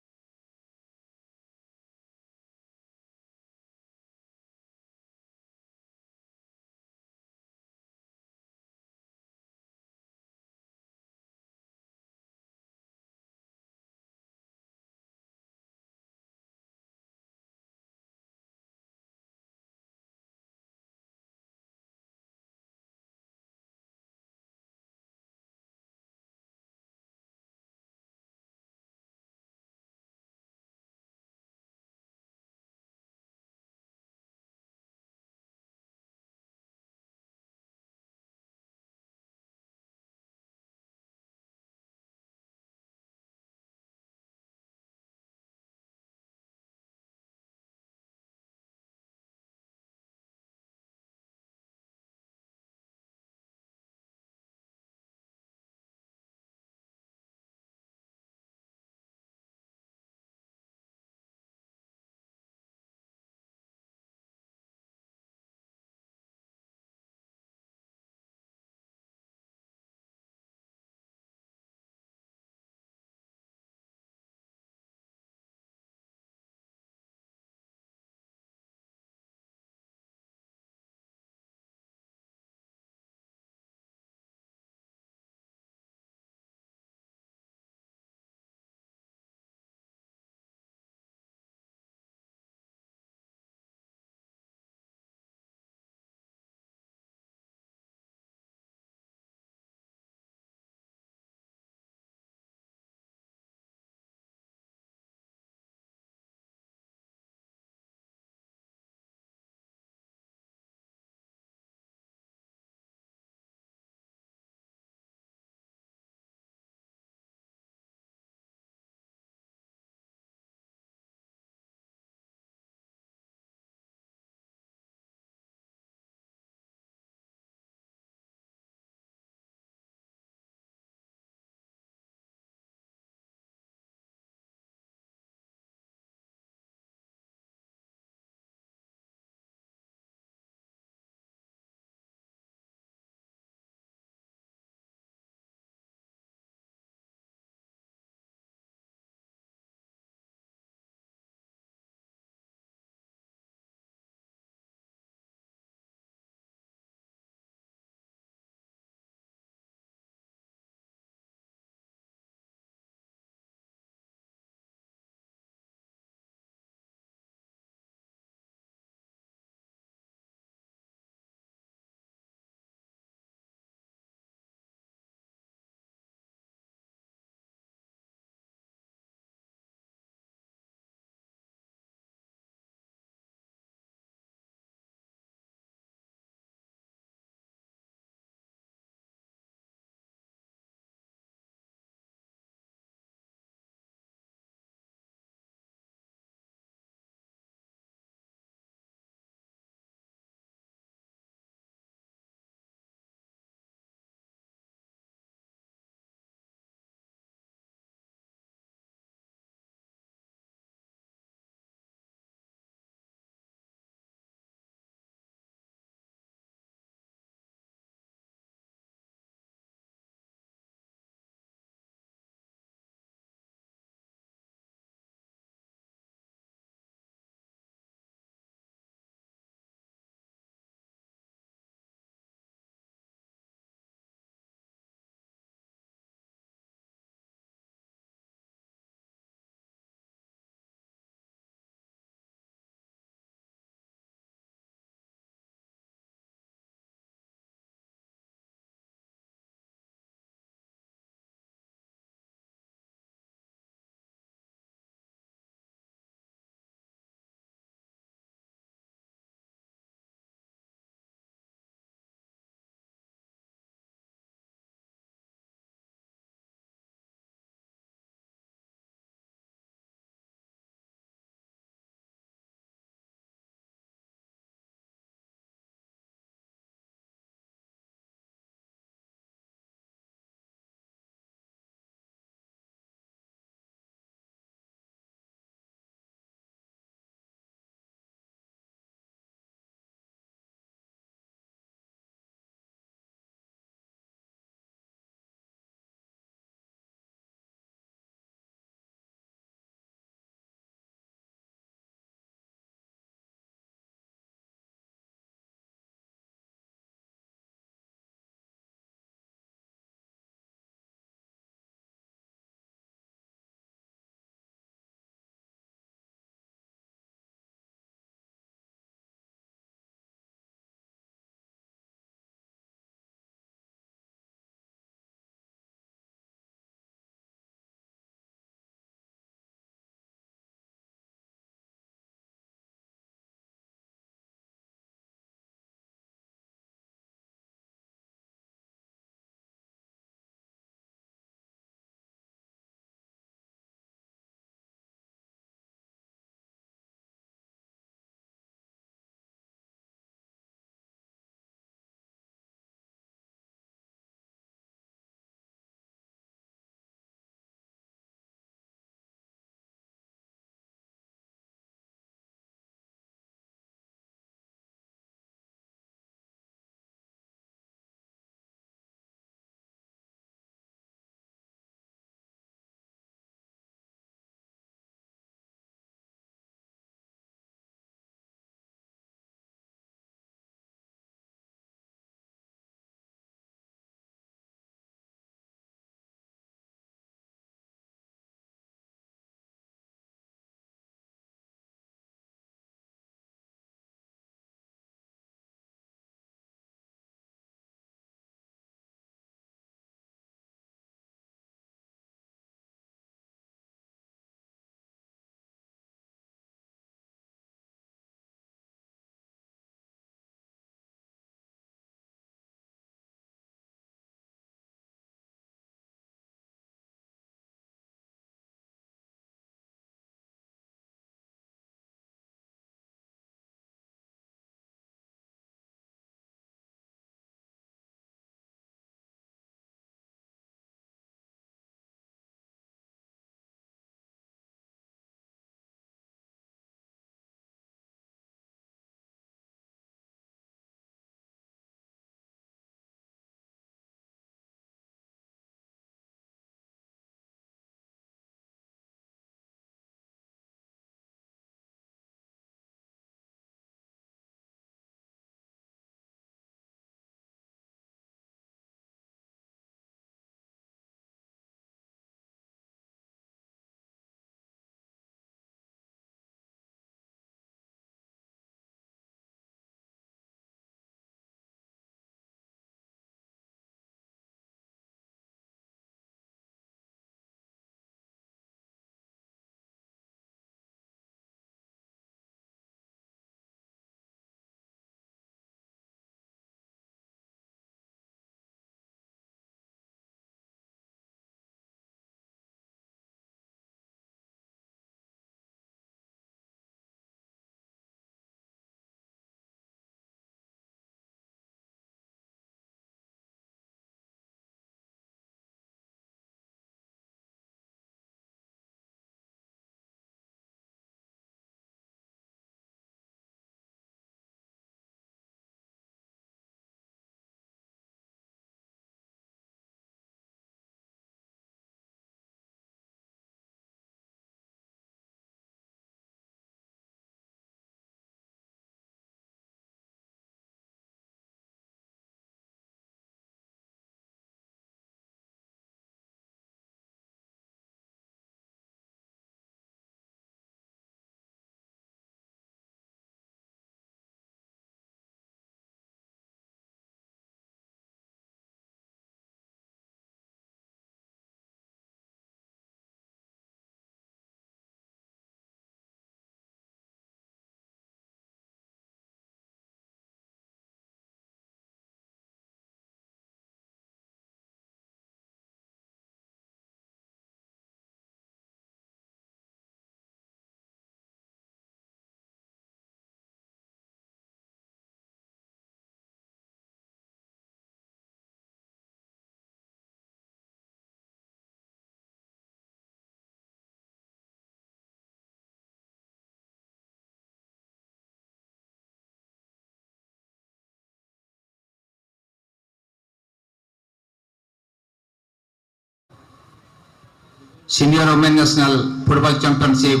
Senior Women National Football Championship.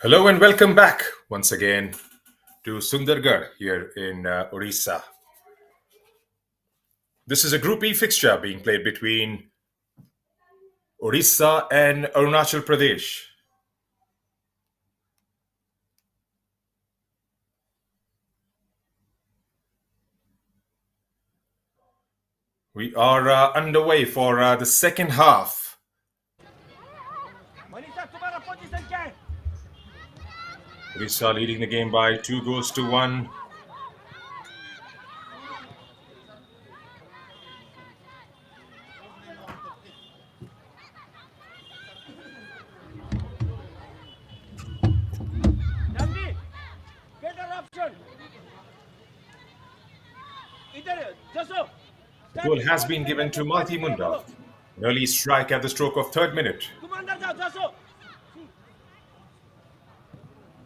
Hello and welcome back once again to Sundargarh here in Odisha. This is a Group E fixture being played between Odisha and Arunachal Pradesh. We are underway for the second half. Manisa, तुम्हारा position क्या है? Odisha leading the game by 2 goals to 1. जल्दी, better option. इधर, जसो. Goal has been given to Malti Munda. An early strike at the stroke of third minute. तुम अंदर जाओ, जसो.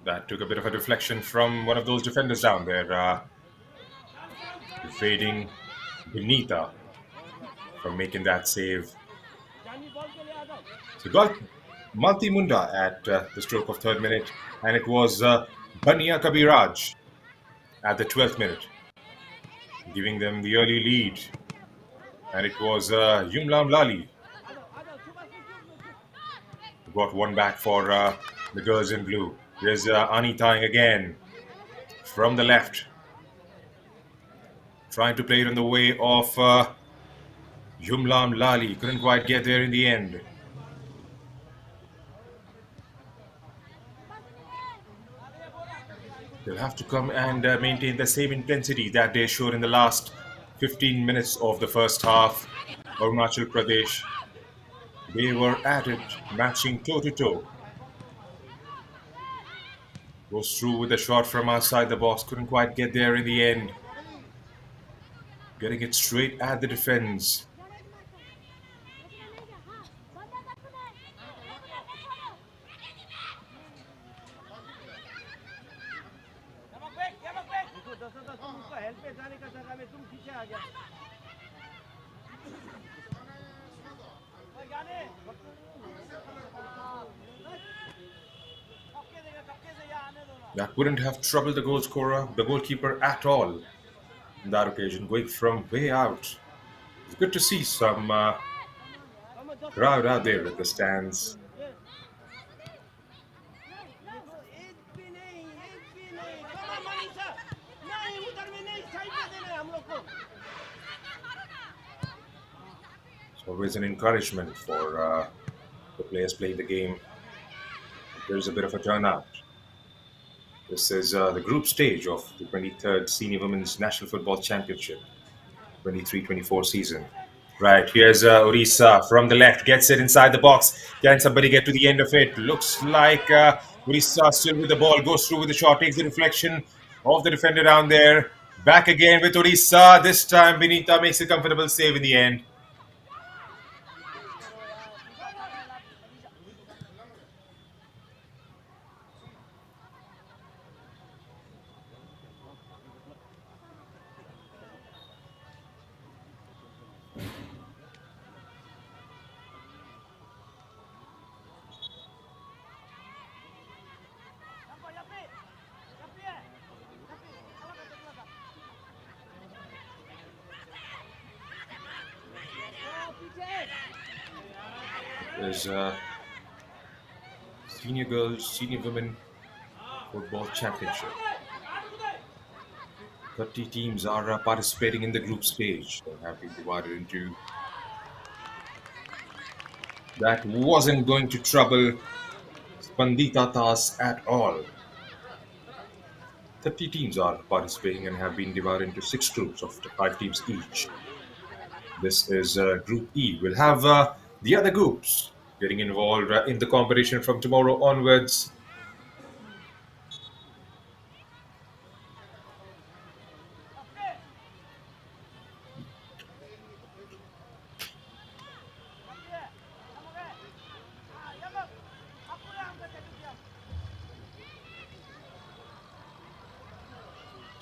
That took a bit of a deflection from one of those defenders down there, evading Benita from making that save. जानी ball के लिए आ जाओ. So got Malti Munda at the stroke of third minute, and it was Bania Kabiraj at the 12th minute, giving them the early lead. And it was Yumlam Lali who got one back for the girls in blue. There's Ani Tang again from the left, trying to play it on the way of Yumlam Lali. Couldn't quite get there in the end. They'll have to come and maintain the same intensity that they showed in the last 15 minutes of the first half. Arunachal Pradesh, they were at it, matching toe-to-toe. Goes through with a shot from outside the box, couldn't quite get there in the end. Getting it straight at the defense. देखो, जसो तो तुम उसको help पे जाने का जगह में तुम पीछे आ गया. जाने. कपके से यहाँ आने दो ना. That wouldn't have troubled the goal scorer, the goalkeeper at all on that occasion, going from way out. It's good to see some crowd out there at the stands. एक भी नहीं. Come on, Manisa. नहीं, उधर में नहीं, side में देना है हम लोग को. It's always an encouragement for the players playing the game. There's a bit of a turnout. This is the group stage of the 23rd Senior Women's National Football Championship 23-24 season. Right, here's Orissa from the left, gets it inside the box. Can somebody get to the end of it? Looks like Orissa still with the ball, goes through with the shot, takes the deflection of the defender down there. Back again with Orissa. This time Benita makes a comfortable save in the end. There's Senior Girls, Senior Women Football Championship. 30 teams are participating in the group stage. They have been divided into. That wasn't going to trouble Spandita Tas at all. 30 teams are participating and have been divided into 6 groups of 5 teams each. This is Group E. We'll have the other groups getting involved in the competition from tomorrow onwards.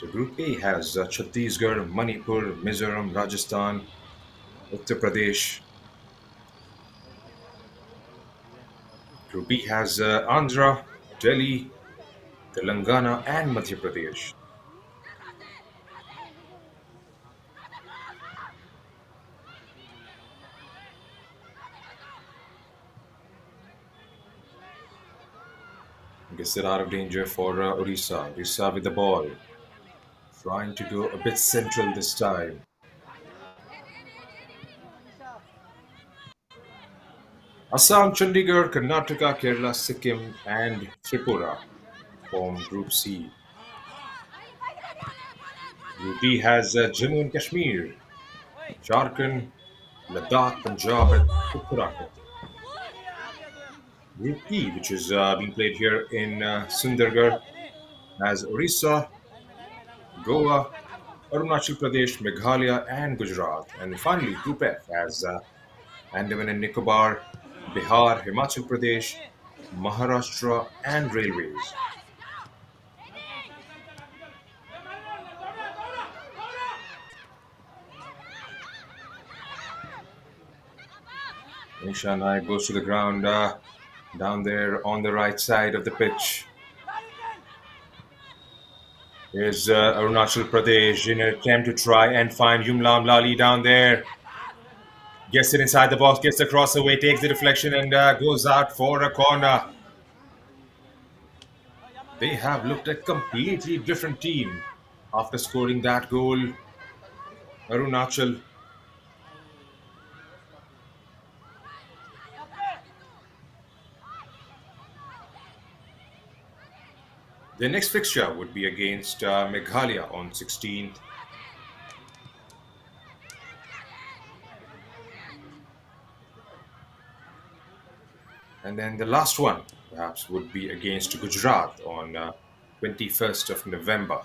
So Group A has Chhattisgarh, Manipur, Mizoram, Rajasthan, Uttar Pradesh. Group B has Andhra, Delhi, Telangana, and Madhya Pradesh. Gets it out of danger for Odisha. Odisha with the ball. Trying to go a bit central this time. Assam, Chandigarh, Karnataka, Kerala, Sikkim, and Tripura form Group C. Group D has Jammu and Kashmir, Jharkhand, Ladakh, Punjab, and Uttarakhand. Group E, which is being played here in Sundargarh, has Orissa, Goa, Arunachal Pradesh, Meghalaya, and Gujarat. And finally, Group F has Andaman and Nicobar, Bihar, Himachal Pradesh, Maharashtra, and Railways. Nisha Naik goes to the ground down there on the right side of the pitch. Here's Arunachal Pradesh in an attempt to try and find Yumlam Lali down there. Gets it inside the box, gets the cross away, takes the deflection, and goes out for a corner. They have looked a completely different team after scoring that goal. Arunachal. The next fixture would be against Meghalaya on 16th. And then the last one, perhaps, would be against Gujarat on 21st of November.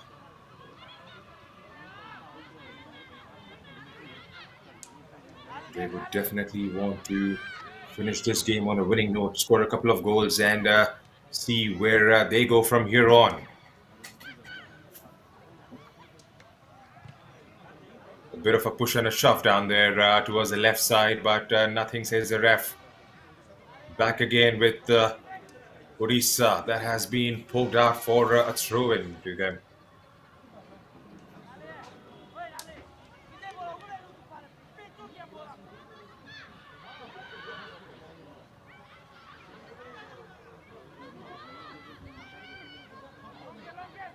They would definitely want to finish this game on a winning note, score a couple of goals, and see where they go from here on. A bit of a push and a shove down there towards the left side, but nothing, says the ref. Back again with Odisha. That has been poked out for a throw-in to them.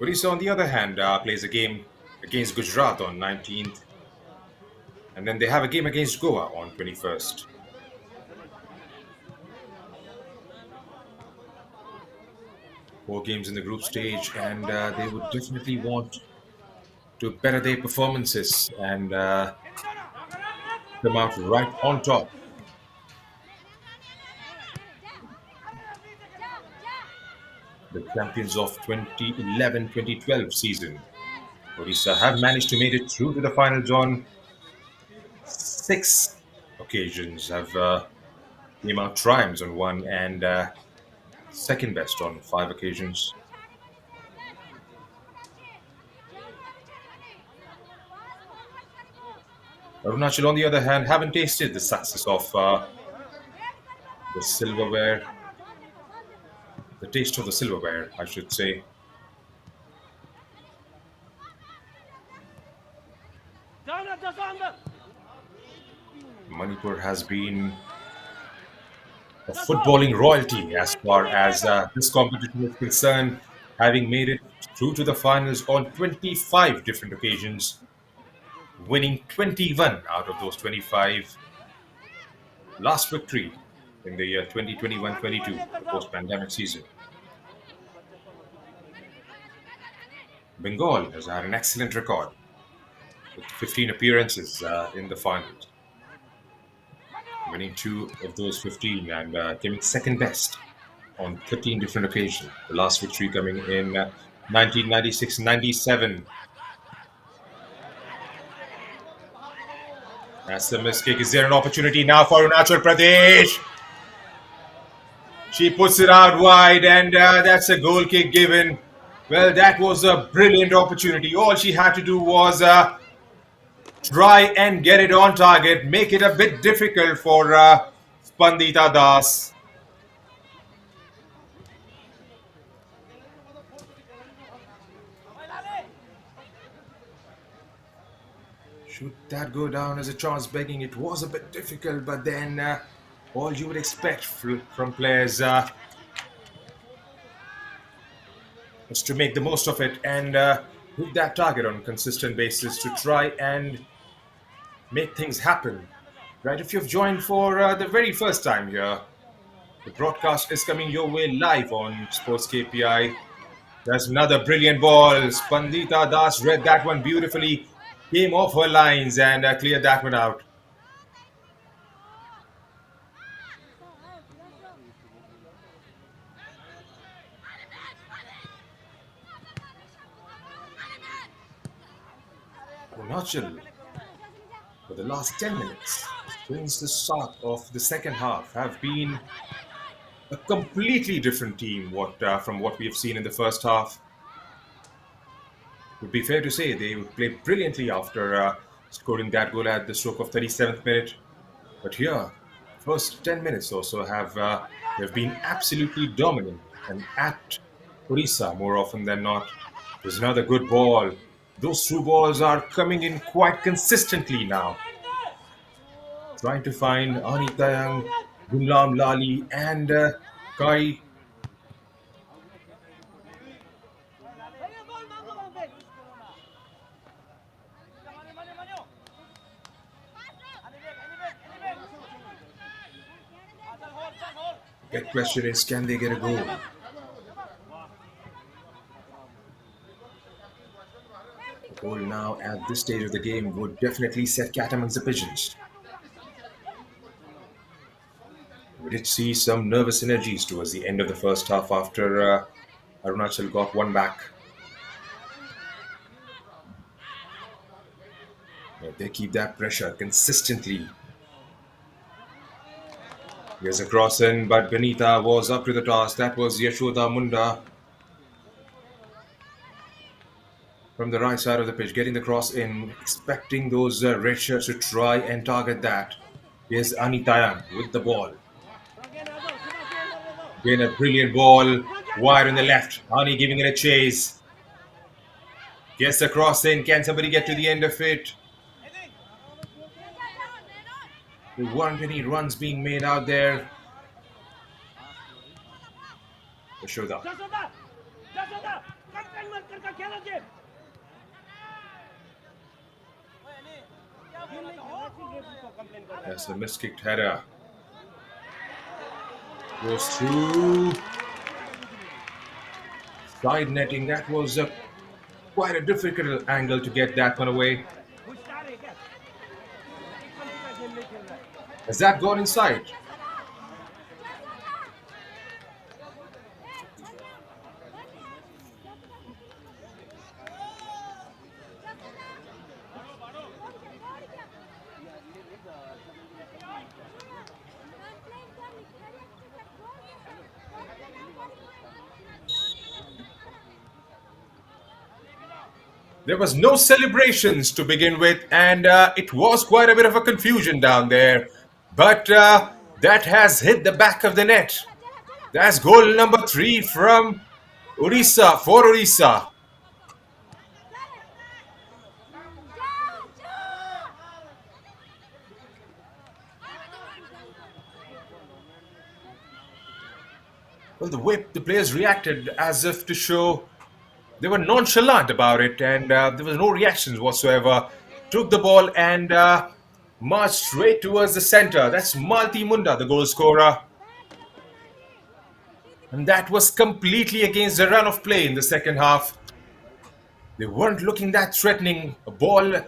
Odisha, on the other hand, plays a game against Gujarat on 19th. And then they have a game against Goa on 21st. Four games in the group stage, and they would definitely want to better their performances and come out right on top. The champions of 2011-2012 season. Odisha have managed to make it through to the finals on 6 occasions, have came out triumphs on 1 and second best on 5 occasions. Arunachal, on the other hand, haven't tasted the success of the silverware. The taste of the silverware, I should say. Manipur has been a footballing royalty as far as this competition is concerned, having made it through to the finals on 25 different occasions, winning 21 out of those 25. Last victory in the year 2021-22, the post-pandemic season. Bengal has had an excellent record with 15 appearances in the finals, winning 2 of those 15 and coming second best on 13 different occasions. The last victory coming in 1996-97. That's the missed kick. Is there an opportunity now for Arunachal Pradesh? She puts it out wide, and that's a goal kick given Well, that was a brilliant opportunity. All she had to do was try and get it on target, make it a bit difficult for Spandita Das. Should that go down as a chance begging? It was a bit difficult, but then all you would expect from players is to make the most of it and hit that target on a consistent basis to try and make things happen. Right? If you've joined for the very first time here, the broadcast is coming your way live on Sports KPI. There's another brilliant ball. Spandita Das read that one beautifully, came off her lines and cleared that one out. Arunachal, for the last 10 minutes, since the start of the second half, have been a completely different team from what we have seen in the first half. It would be fair to say they would play brilliantly after scoring that goal at the stroke of 37th minute. But here, first 10 minutes or so have been absolutely dominant and at Odisha more often than not. There's another good ball. Those through balls are coming in quite consistently now. Trying to find Anitayang, Gunlam Lali, and Kai. The question is, can they get a goal? A goal now at this stage of the game would definitely set cat amongst the pigeons. We did see some nervous energies towards the end of the first half after Arunachal got one back. But they keep that pressure consistently. Here's a cross in, but Benita was up to the task. That was Yashoda Munda from the right side of the pitch, getting the cross in, expecting those red shirts to try and target that. Here's Anitayang with the ball. Again, a brilliant ball, wide on the left. Ani giving it a chase. Gets the cross in. Can somebody get to the end of it? There weren't any runs being made out there. Yashoda. That's a miskicked header. Goes through. Side netting. That was quite a difficult angle to get that one away. Has that gone inside? There was no celebrations to begin with, and it was quite a bit of a confusion down there. But that has hit the back of the net. That's goal number 3 from Odisha, for Odisha. Well, the players reacted as if to show they were nonchalant about it, and there was no reactions whatsoever. Took the ball and marched straight towards the center. That's Malti Munda, the goal scorer. And that was completely against the run of play in the second half. They weren't looking that threatening. A ball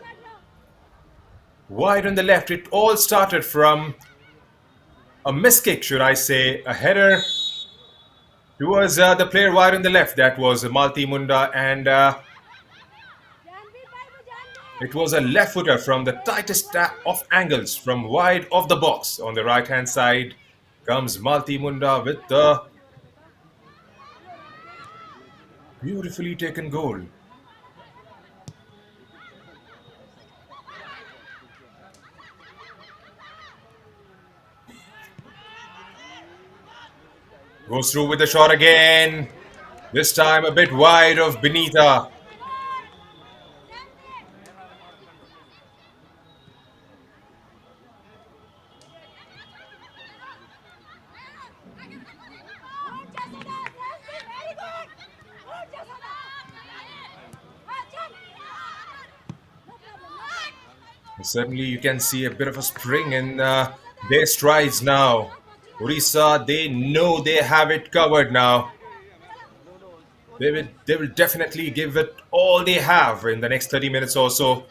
wide on the left. It all started from a miskick, should I say, a header towards the player wide on the left. That was Malti Munda, and it was a left footer from the tightest of angles from wide of the box. On the right hand side comes Malti Munda with the Beautifully taken goal. Goes through with the shot again. This time a bit wide of Benita. Certainly, you can see a bit of a spring in their strides now. Odisha, they know they have it covered now. They will definitely give it all they have in the next 30 minutes or so.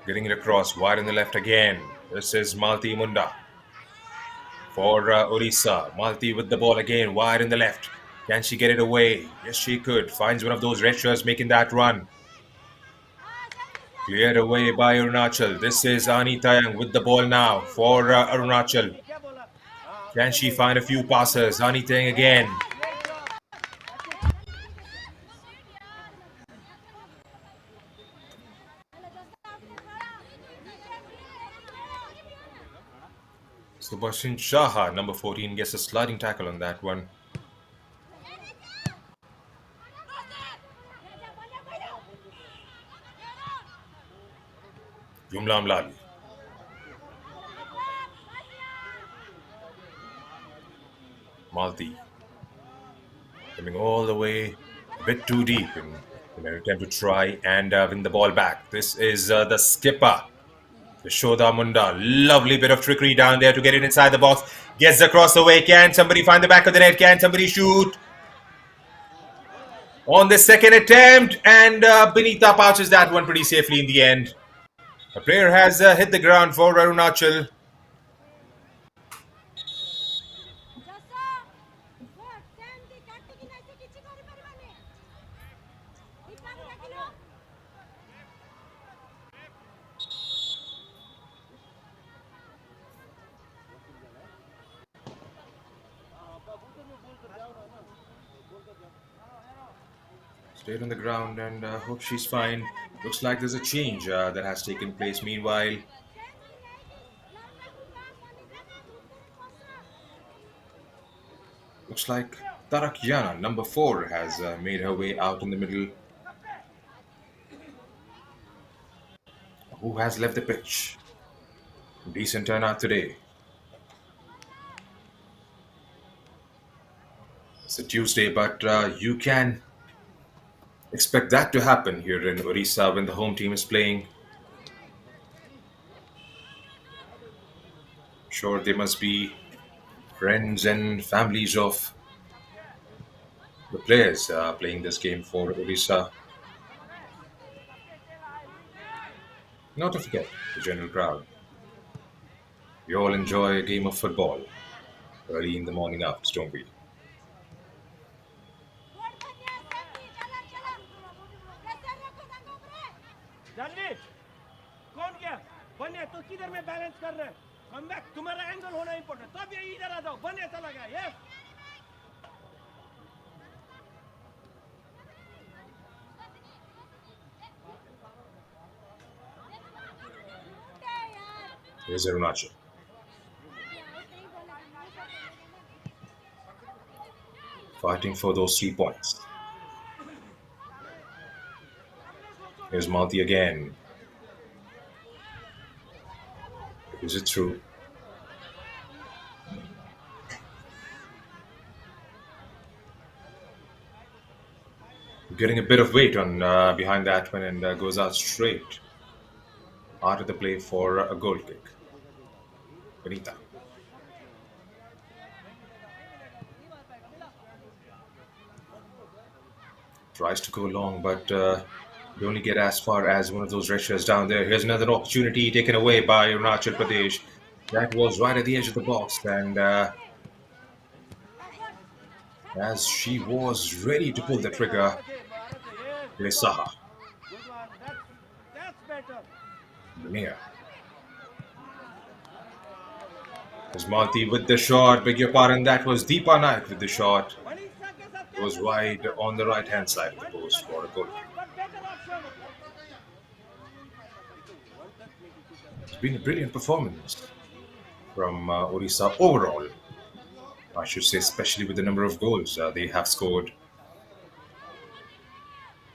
Getting it across wide in the left again. This is Malti Munda for Odisha. Malti with the ball again wide in the left. Can she get it away? Yes, she could. Finds one of those red shirts making that run. Cleared away by Arunachal. This is Ani Tayang with the ball now for Arunachal. Can she find a few passes? Ani Tayang again. Subhashin Shaha, number 14, gets a sliding tackle on that one. Jumlam Lal. Malti. Coming all the way a bit too deep in an attempt to try and win the ball back. This is the skipper, Yashoda Munda. Lovely bit of trickery down there to get it inside the box. Gets across the way. Can somebody find the back of the net? Can somebody shoot? On the second attempt, and Benita pouches that one pretty safely in the end. A player has hit the ground for Arunachal. Stayed on the ground and hope she's fine. Looks like there's a change that has taken place meanwhile. Looks like Tarakyana, number 4, has made her way out in the middle. Who has left the pitch? Decent turnout today. It's a Tuesday, but you can expect that to happen here in Odisha when the home team is playing. Sure, they must be friends and families of the players playing this game for Odisha. Not to forget the general crowd. We all enjoy a game of football early in the morning hours, don't we? Janvi कौन गया बने तो किधर में balance कर रहे come back तुम्हारा angle होना इंपॉर्टेंट तब ये इधर आ जाओ बने चला गया yes Here's Arunachal. Fighting for those 3 points. Here's Malti again. Is it true? Getting a bit of weight on behind that one and goes out straight out of the play for a goal kick. Benita. Tries to go long, but they only get as far as one of those red shirts down there. Here's another opportunity taken away by ARUNACHAL Pradesh. That was right at the edge of the box, and as she was ready to pull the trigger, Saha. that's better Mia. Is Malti with the shot? Beg your pardon, that was Deepa Naik with the shot. Manisha के साथ It was wide on the right hand side of the post for a goal kick. It's been a brilliant performance from Odisha overall. I should say, especially with the number of goals they have scored.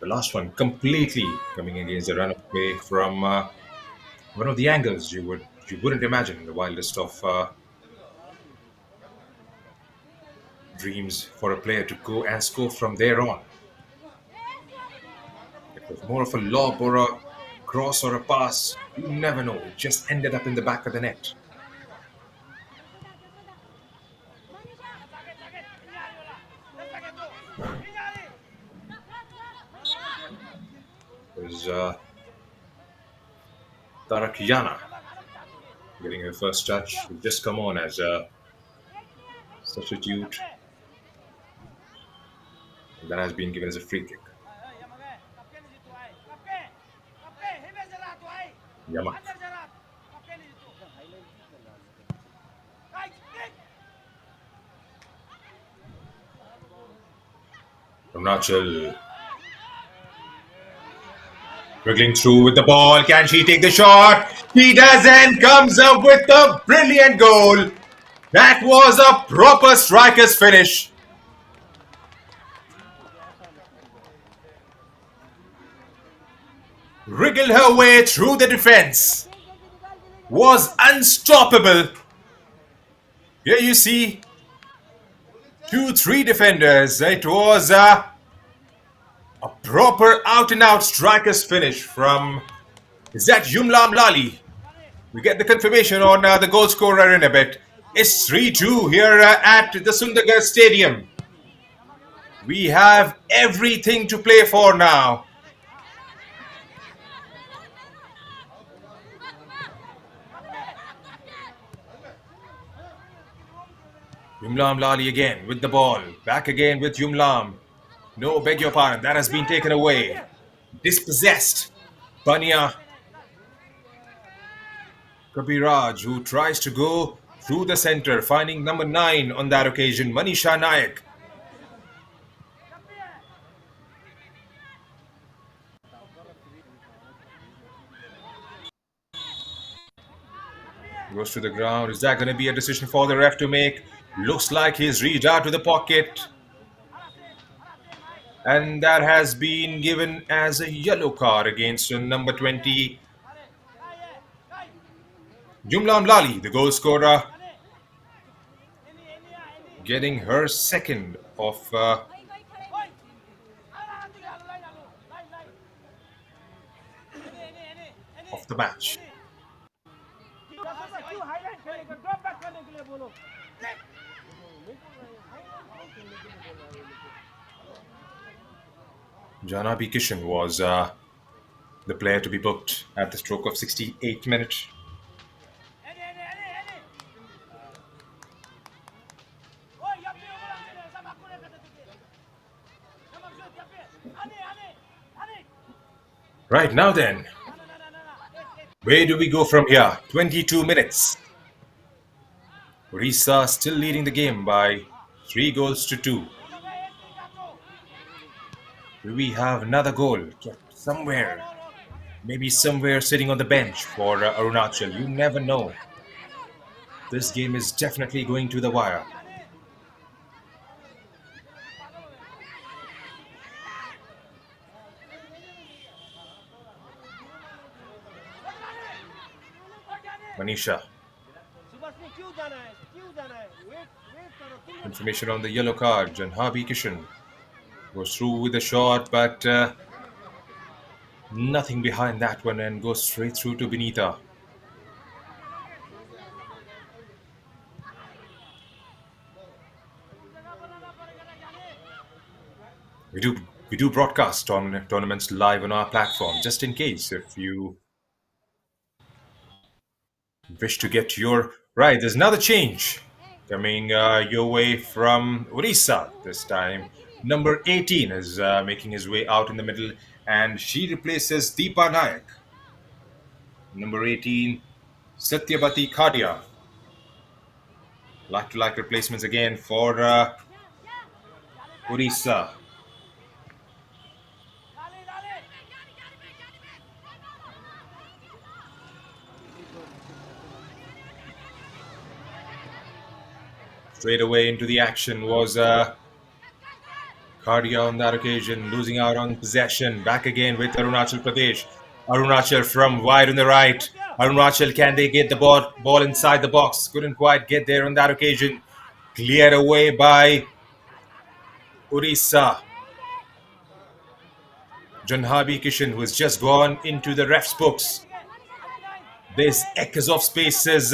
The last one completely coming against a run away from one of the angles you wouldn't imagine in the wildest of dreams for a player to go and score from there on. It was more of a lob or a cross or a pass. You never know. It just ended up in the back of the net. It was Tarakiyana getting her first touch. He just come on as a substitute. And that has been given as a free kick. Yamak. Arunachal wriggling through with the ball. Can she take the shot? She does and comes up with a brilliant goal. That was a proper striker's finish. Wriggled her way through the defense. Was unstoppable. Here you see 2-3 defenders. It was a proper out-and-out striker's finish from, is that Yumlam Lali? We get the confirmation on the goal scorer in a bit. It's 3-2 here at the SUNDARGARH Stadium. We have everything to play for now. Yumlam Lali again with the ball. Back again with Yumlam. No, beg your pardon. That has been taken away. Dispossessed. Bania Kabiraj, who tries to go through the center, finding number 9 on that occasion, Manisha Naik. Goes to the ground. Is that going to be a decision for the ref to make? Looks like he's reached out to the pocket. And that has been given as a yellow card against number 20. Yumlam Lali, the goal scorer, getting her second of the match. Janabi Kishan was the player to be booked at the stroke of 68th minute. Right, now then, where do we go from here? 22 minutes. Odisha still leading the game by 3-2. Do we have another goal somewhere? Maybe somewhere sitting on the bench for Arunachal. You never know. This game is definitely going to the wire. Manisha. Information on the yellow card. Janhabi Kishan goes through with a shot, but nothing behind that one and goes straight through to Benita. We do broadcast tournaments live on our platform, just in case if you wish to get your right. There's another change coming your way from Odisha this time. Number 18 is making his way out in the middle, and she replaces Deepa Naik. Number 18, Satyabati Khadia. Like-to-like replacements again for Odisha. Straight away into the action was Kardia on that occasion, losing out on possession. Back again with Arunachal Pradesh. Arunachal from wide on the right. Arunachal, can they get the ball inside the box? Couldn't quite get there on that occasion. Cleared away by Odisha. Janhabi Kishan, who has just gone into the ref's books. There's acres of spaces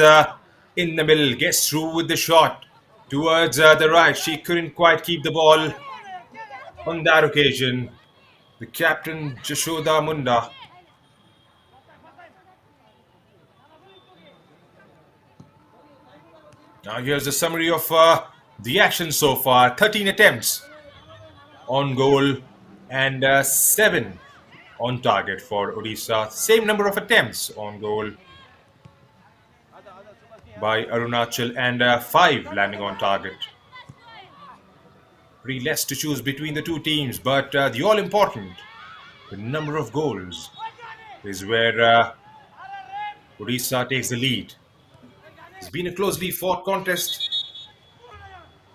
in the middle. Gets through with the shot towards the right. She couldn't quite keep the ball on that occasion. The captain, Jashoda Munda. Now here's a summary of the action so far. 13 attempts on goal and 7 on target for Odisha. Same number of attempts on goal by Arunachal and 5 landing on target. Pretty less to choose between the two teams, but the all-important, the number of goals, is where Odisha takes the lead. It's been a closely fought contest.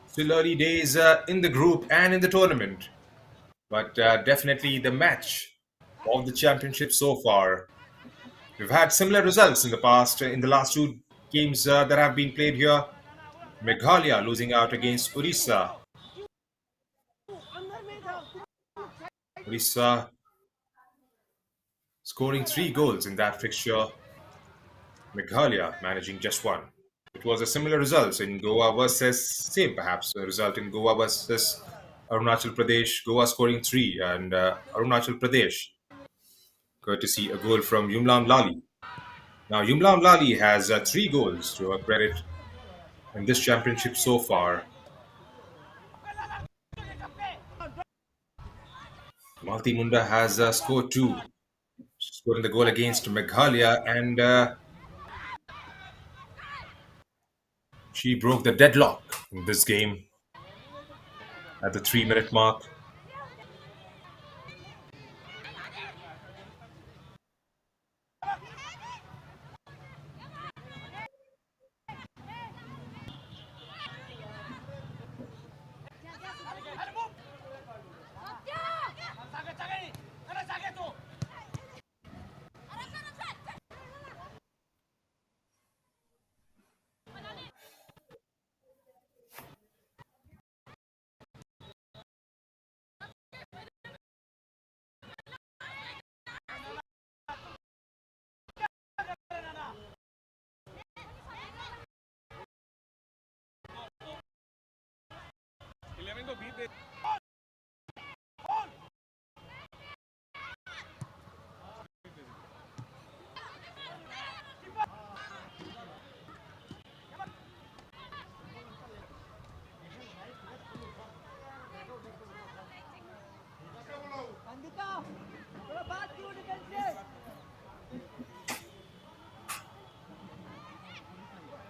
Still early days in the group and in the tournament. But definitely the match of the championship so far. We've had similar results in the past, in the last 2 games that have been played here. Meghalaya losing out against Odisha. Odisha scoring 3 goals in that fixture. Meghalaya managing just 1. It was a similar result in Goa versus, same perhaps, a result in Goa versus Arunachal Pradesh. Goa scoring 3 and Arunachal Pradesh, courtesy a goal from Yumlam Lali. Now, Yumlam Lali has 3 goals to her credit in this championship so far. Malti Munda has scored 2. Scoring the goal against Meghalaya, and she broke the deadlock in this game at the 3-minute mark.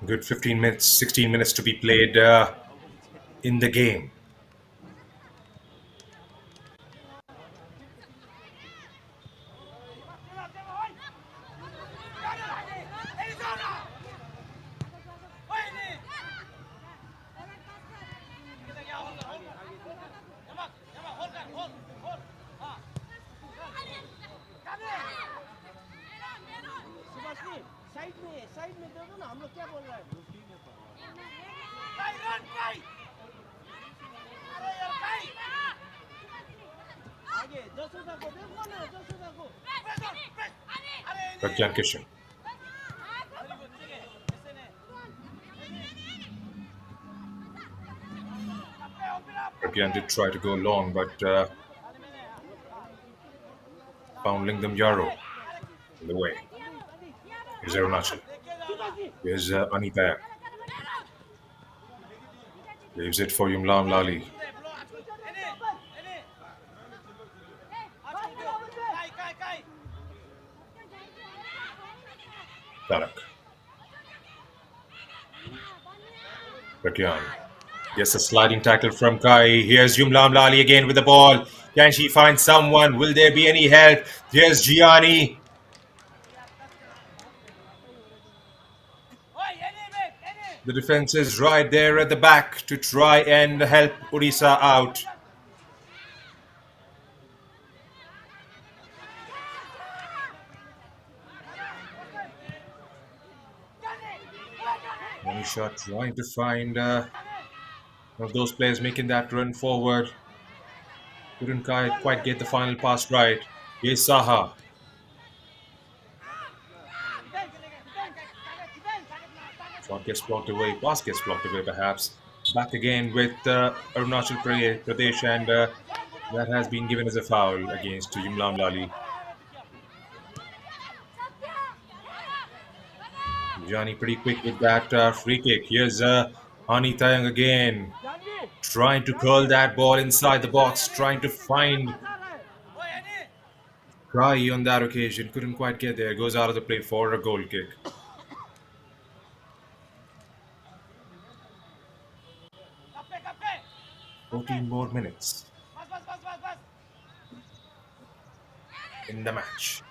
Good 15 minutes, 16 minutes to be played in the game. Side में दे दो ना, हम लोग क्या बोल रहे हैं? आगे जसोदा को देखो ना, जसोदा को Pragyan Kishan. Pragyan did try to go long, but found Lingam Yaro in the way. Here's Arunachal. Here's Anita. Leaves it for Yumlam Lali. Tarak. Rakyan gets a sliding tackle from Kai. Here's Yumlam Lali again with the ball. Can she find someone? Will there be any help? Here's Gianni. The defense is right there at the back to try and help Odisha out. Manisha trying to find one of those players making that run forward. Couldn't quite get the final pass right. Here's Saha. Shot gets blocked away. Pass gets blocked away perhaps. Back again with Arunachal Pradesh, and that has been given as a foul against Yumlam Lali. Johnny pretty quick with that free kick. Here's Hani Tayang again, trying to curl that ball inside the box, trying to find Kai on that occasion. Couldn't quite get there. Goes out of the play for a goal kick. "14 more minutes in the match."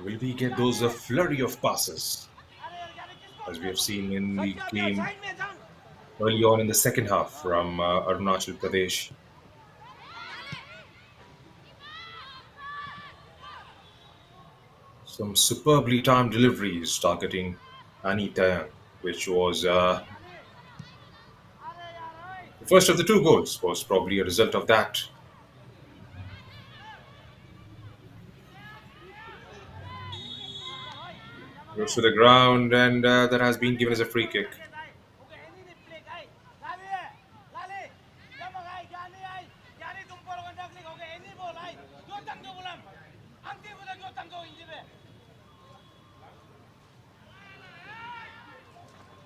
Will we get those flurry of passes as we have seen in the game early on in the second half from Arunachal Pradesh? Some superbly timed deliveries targeting Anita, which was the first of the two goals, was probably a result of that. Goes to the ground, and that has been given as a free kick.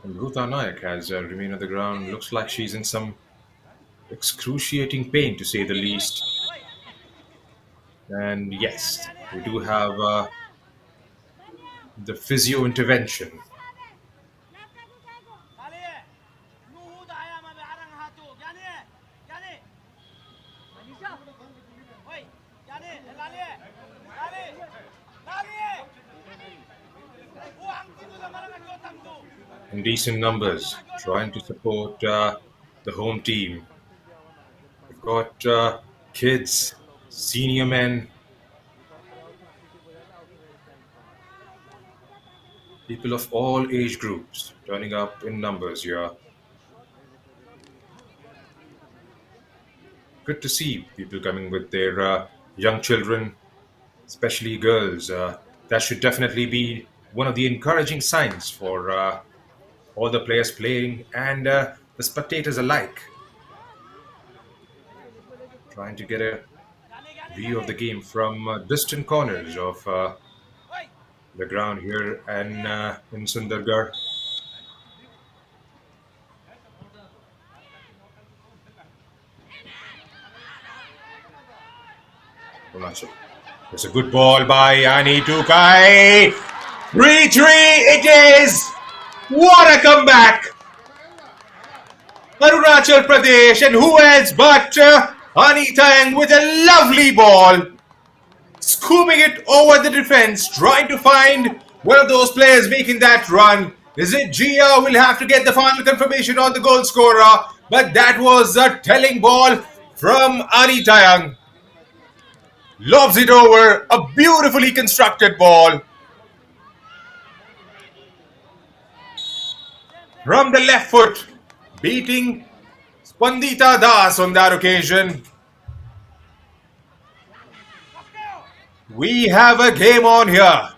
And Ruta Nayak has remained on the ground. Looks like she's in some excruciating pain, to say the least. And yes, we do have the physio intervention. In decent numbers, trying to support the home team. We've got kids, senior men, people of all age groups turning up in numbers here. Good to see people coming with their young children, especially girls. That should definitely be one of the encouraging signs for all the players playing and the spectators alike. Trying to get a view of the game from distant corners of the ground here and in Sundargarh. Arunachal. It's a good ball by Ani to Kai. 3-3 it is! What a comeback! Arunachal Pradesh, and who else but Ani Tang with a lovely ball, scooping it over the defense, trying to find one of those players making that run. Is it Gia? We'll have to get the final confirmation on the goal scorer, but that was a telling ball from Ani Tayang. Lobs it over, a beautifully constructed ball from the left foot, beating Spandita Das on that occasion. We have a game on here.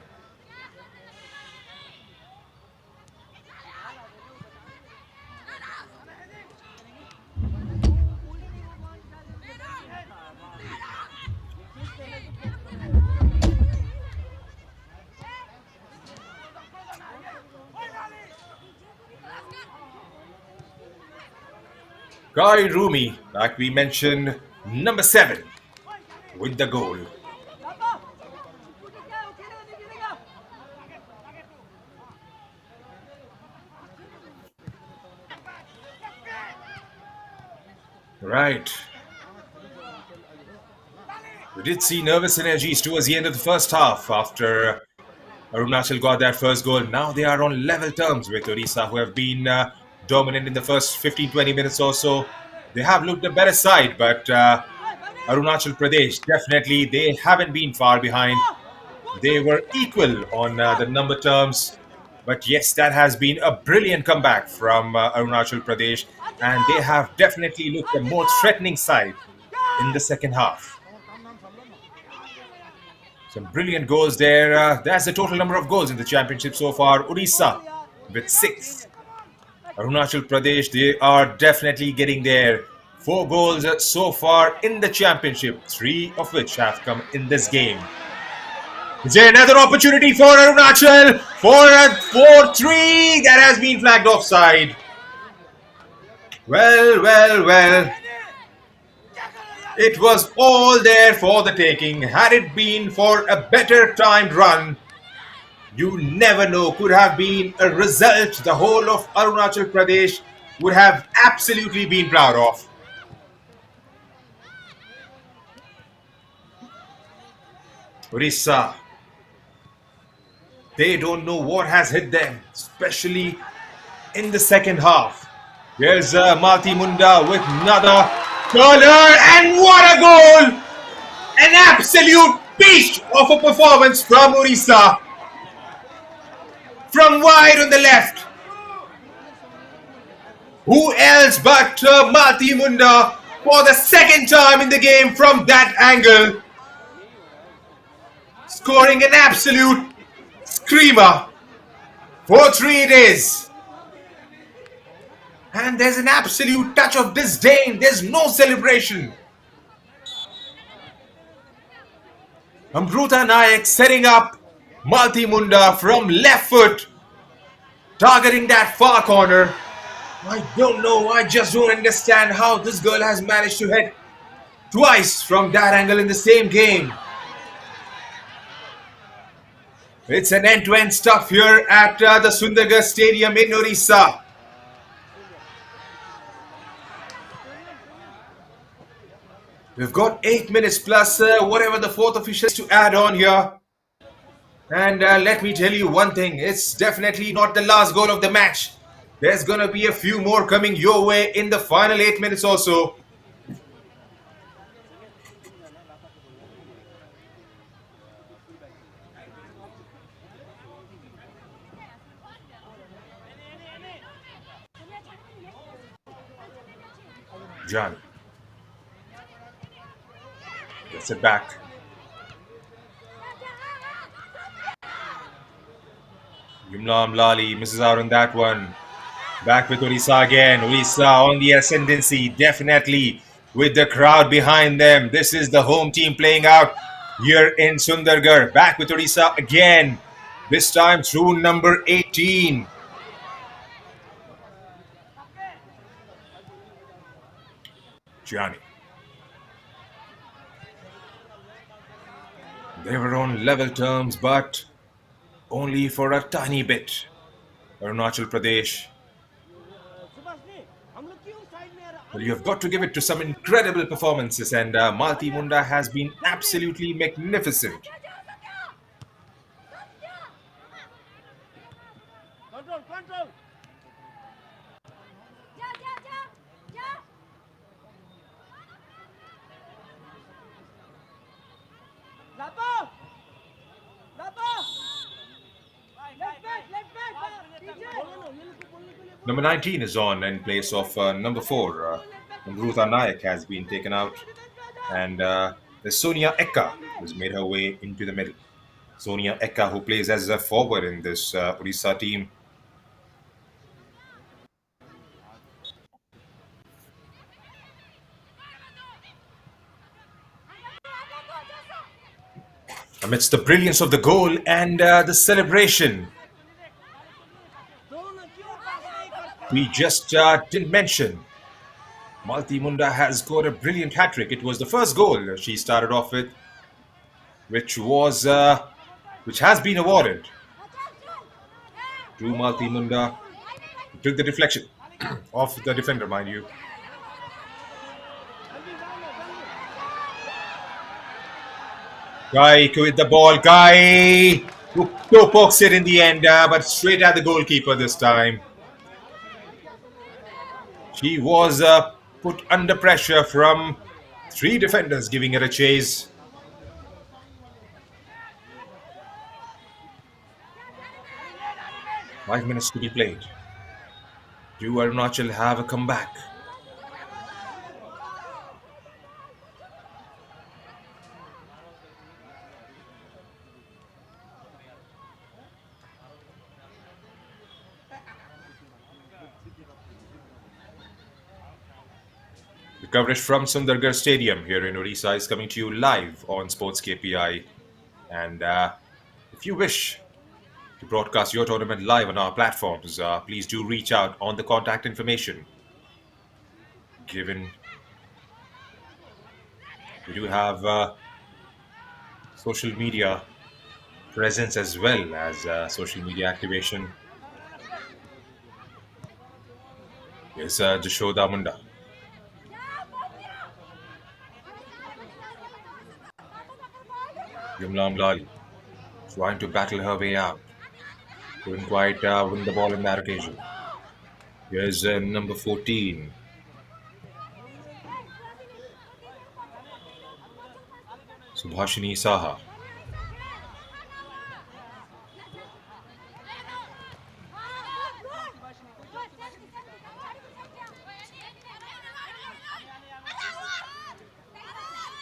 Guy Rumi, like we mentioned, number 7 with the goal. Right. We did see nervous energies towards the end of the first half after Arunachal got that first goal. Now they are on level terms with Odisha, who have been dominant in the first 15-20 minutes or so. They have looked a better side, but Arunachal Pradesh, definitely, they haven't been far behind. They were equal on the number terms. But yes, that has been a brilliant comeback from Arunachal Pradesh, and they have definitely looked a more threatening side in the second half. Some brilliant goals there. That's the total number of goals in the championship so far. Odisha with 6. Arunachal Pradesh, they are definitely getting there. 4 goals so far in the championship, 3 of which have come in this game. Is there another opportunity for Arunachal for a 4-3 that has been flagged offside? Well. It was all there for the taking. Had it been for a better timed run, you never know, could have been a result the whole of Arunachal Pradesh would have absolutely been proud of. Odisha, they don't know what has hit them, especially in the second half. Here's Malti Munda with another curler, and what a goal! An absolute beast of a performance from Odisha. From wide on the left. Who else but Malti Munda for the second time in the game from that angle. Scoring an absolute screamer. 4-3 it is. And there's an absolute touch of disdain. There's no celebration. Amruta Nayak setting up Malti Munda from left foot, targeting that far corner. I don't know. I just don't understand how this girl has managed to hit twice from that angle in the same game. It's an end-to-end stuff here at the SUNDARGARH Stadium in Odisha. We've got 8 minutes plus whatever the fourth official is to add on here. And let me tell you one thing. It's definitely not the last goal of the match. There's going to be a few more coming your way in the final 8 minutes or so. John. Gets it back. Yumla Amlali misses out on that one. Back with Odisha again. Odisha on the ascendancy, definitely with the crowd behind them. This is the home team playing out here in SUNDARGARH. Back with Odisha again. This time through number 18. Gianni. They were on level terms, but only for a tiny bit. Arunachal Pradesh. Well, you have got to give it to some incredible performances, and Malti Munda has been absolutely magnificent. Control. Number 19 is on in place of number 4. Amruta Nayak has been taken out, and the Sonia Ekka has made her way into the middle. Sonia Ekka, who plays as a forward in this Odisha team. Amidst the brilliance of the goal and the celebration, we just didn't mention Malti Munda has scored a brilliant hat-trick. It was the first goal she started off with, which has been awarded to Malti Munda. Took the deflection of the defender, mind you. Guy with the ball. Guy who toe pokes it in the end, but straight at the goalkeeper this time. She was put under pressure from three defenders giving her a chase. Five minutes to be played. Do Arunachal have a comeback? The coverage from Sundargarh Stadium here in Odisha is coming to you live on Sports KPI. And if you wish to broadcast your tournament live on our platforms, please do reach out on the contact information given. We do have social media presence as well as social media activation. Here's Jashoda Munda. Yumlam Lali trying to battle her way out. Couldn't quite win the ball in that occasion. Here's number 14. Subhashini Saha.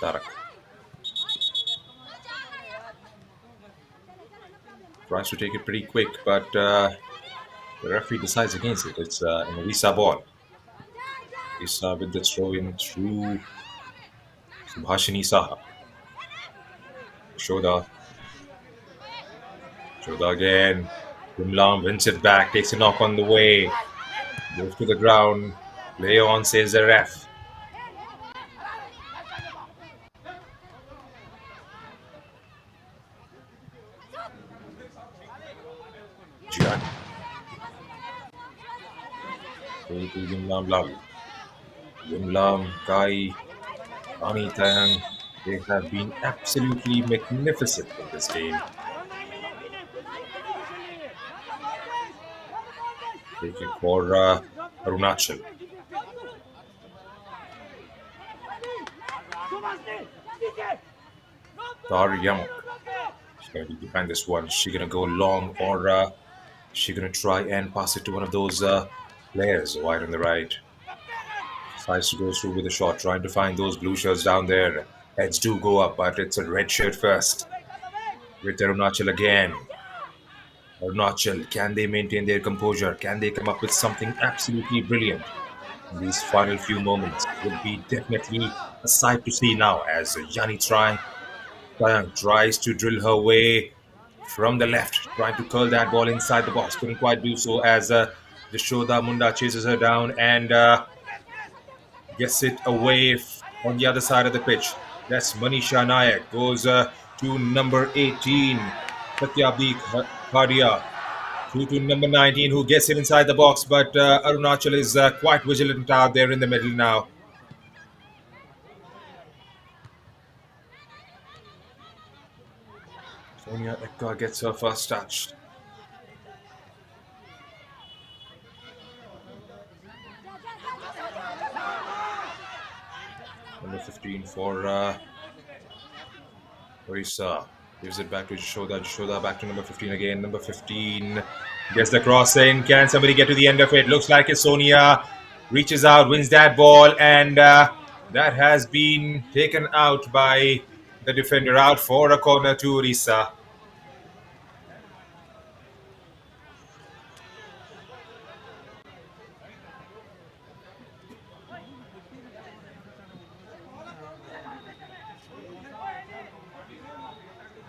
Tarak. Tries to take it pretty quick, but the referee decides against it. It's an Odisha ball. Odisha with the throw in through Subhashini Saha. Shoda. Shoda again. Gumlam wins it back, takes a knock on the way. Goes to the ground. Play on, says the ref. Jian. To Gumlam Lalu. Gumlam, Kai, Ani Tayang. They have been absolutely magnificent in this game. Taking for Arunachal. Tar Yamuk. She's going to be behind this one. Is she going to go long or is she going to try and pass it to one of those players wide on the right? Decides to go through with a shot, trying to find those blue shirts down there. Heads do go up, but it's a red shirt first. With Arunachal again. Arunachal, can they maintain their composure? Can they come up with something absolutely brilliant? In these final few moments would be definitely a sight to see now as Yani tries to drill her way from the left, trying to curl that ball inside the box. Couldn't quite do so as Jashoda Munda chases her down and gets it away on the other side of the pitch. That's Manisha Nayak. Goes to number 18, Satyabdi Khadia. Through to number 19, who gets it inside the box. But Arunachal is quite vigilant out there in the middle now. Sonia Ekka gets her first touch. Number 15 for Orissa. Gives it back to Jashoda. Jashoda back to number 15 again. Number 15 gets the cross in. Can somebody get to the end of it? Looks like it's Sonia. Reaches out, wins that ball, and that has been taken out by the defender. Out for a corner to Orissa.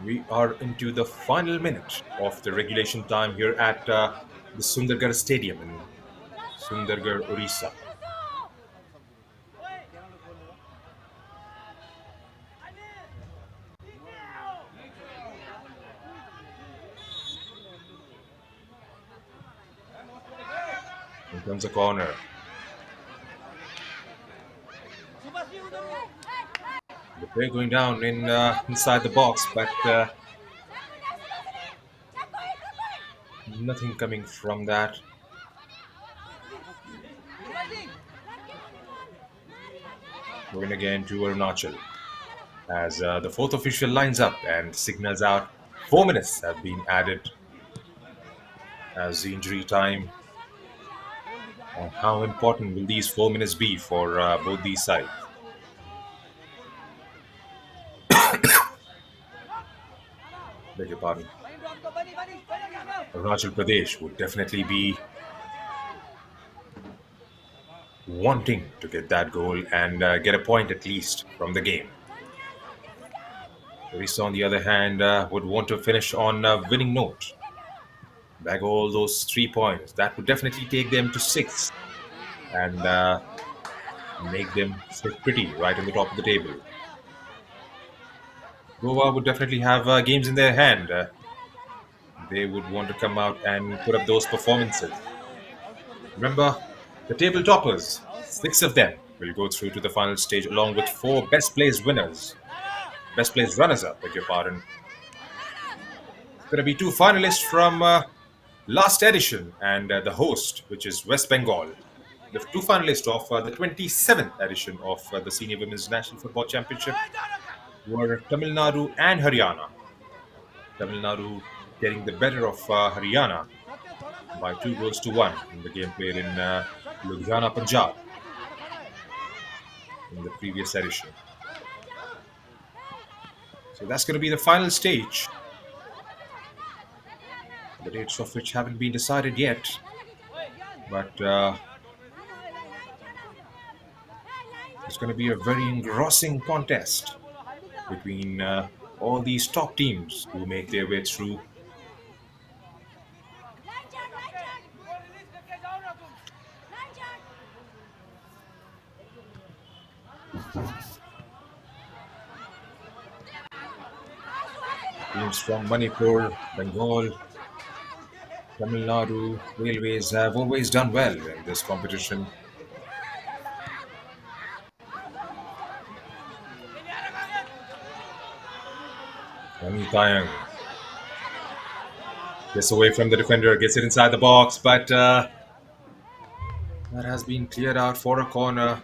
We are into the final minute of the regulation time here at the Sundargarh Stadium in Sundargarh, Odisha. Here comes a corner. The They're going down in inside the box, but nothing coming from that. Going again to Arunachal as the fourth official lines up and signals out 4 minutes have been added as the injury time. And how important will these 4 minutes be for both these sides? Beg your pardon. Arunachal Pradesh would definitely be wanting to get that goal and get a point at least from the game. Orissa, on the other hand, would want to finish on a winning note. Bag all those 3 points. That would definitely take them to 6 and make them sit pretty right on the top of the table. Goa would definitely have games in their hand. They would want to come out and put up those performances. Remember, the table toppers, 6 of them will go through to the final stage along with 4 best placed winners. Best placed runners up, beg your pardon. It's going to be 2 finalists from last edition and the host, which is West Bengal. The 2 finalists of the 27th edition of the Senior Women's National Football Championship were Tamil Nadu and Haryana. Tamil Nadu getting the better of Haryana by 2-1 in the game played in Ludhiana, Punjab in the previous edition. So that's going to be the final stage, the dates of which haven't been decided yet. But it's going to be a very engrossing contest between all these top teams who make their way through. Teams from Manipur, Bengal, Tamil Nadu, Railways have always done well in this competition. Rami Tayang gets away from the defender, gets it inside the box, but that has been cleared out for a corner.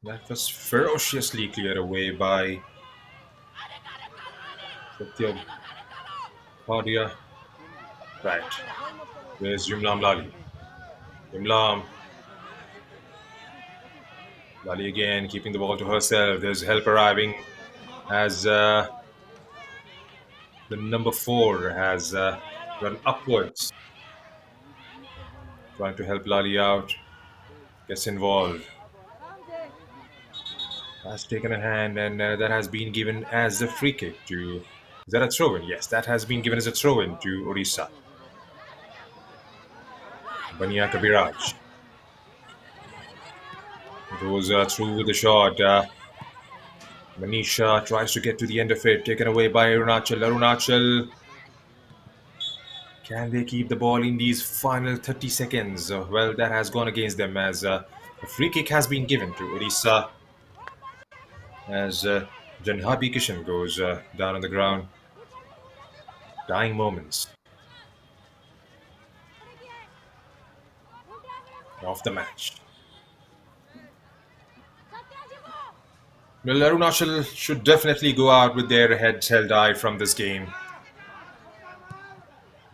That was ferociously cleared away by Satya Bhadia. Right. There's Yumlam Lali. Yumlam. Lali again, keeping the ball to herself. There's help arriving as the number 4 has run upwards. Trying to help Lali out. Gets involved. Has taken a hand and that has been given as a free kick to... Is that a throw-in? Yes, that has been given as a throw-in to Odisha. Bania Kabiraj goes through with the shot. Manisha tries to get to the end of it. Taken away by Arunachal. Arunachal. Can they keep the ball in these final 30 seconds? Well, that has gone against them as a free kick has been given to Odisha. As Janhabi Kishan goes down on the ground. Dying moments of the match. Well, Arunachal should definitely go out with their heads held high from this game.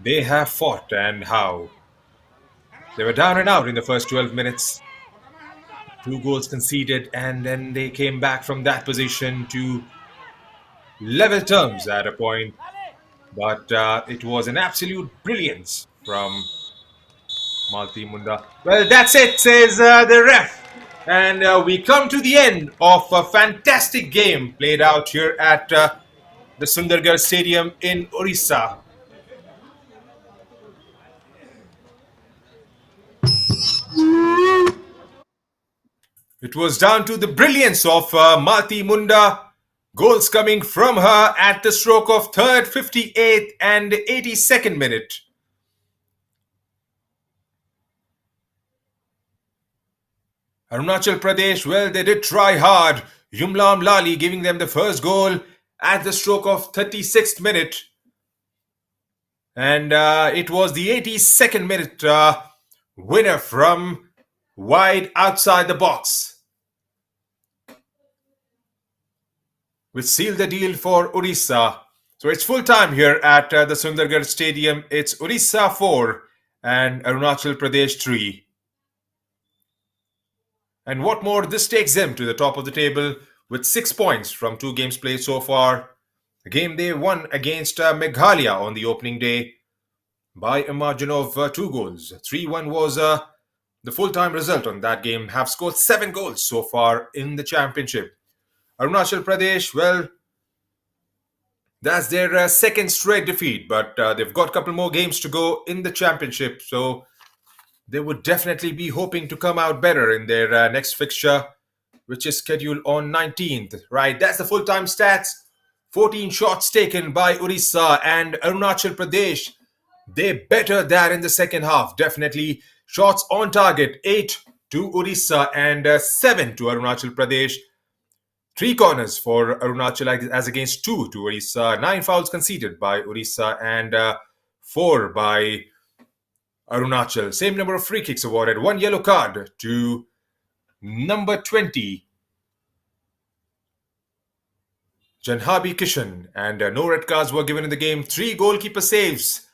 They have fought, and how. They were down and out in the first 12 minutes. 2 goals conceded, and then they came back from that position to level terms at a point. But it was an absolute brilliance from Malti Munda. Well, that's it, says the ref. And we come to the end of a fantastic game played out here at the SUNDARGARH Stadium in Orissa. It was down to the brilliance of Malti Munda. Goals coming from her at the stroke of 3rd, 58th and 82nd minute. Arunachal Pradesh, well, they did try hard. Yumlam Lali giving them the first goal at the stroke of 36th minute. And it was the 82nd minute winner from wide outside the box, which sealed the deal for Odisha. So it's full time here at the Sundargarh Stadium. It's Odisha 4 and Arunachal Pradesh 3. And what more, this takes them to the top of the table with 6 points from 2 games played so far. The game they won against Meghalaya on the opening day by a margin of 2 goals. 3-1 was the full-time result on that game. Have scored 7 goals so far in the championship. Arunachal Pradesh, well, that's their second straight defeat, but they've got a couple more games to go in the championship, so they would definitely be hoping to come out better in their next fixture, which is scheduled on 19th. Right, that's the full-time stats. 14 shots taken by Odisha and Arunachal Pradesh. They bettered that in the second half, definitely. Shots on target, 8 to Odisha and 7 to Arunachal Pradesh. 3 corners for Arunachal as against 2 to Odisha. 9 fouls conceded by Odisha and 4 by Arunachal. Same number of free kicks awarded. 1 yellow card to number 20, Janhabi Kishan. And no red cards were given in the game. 3 goalkeeper saves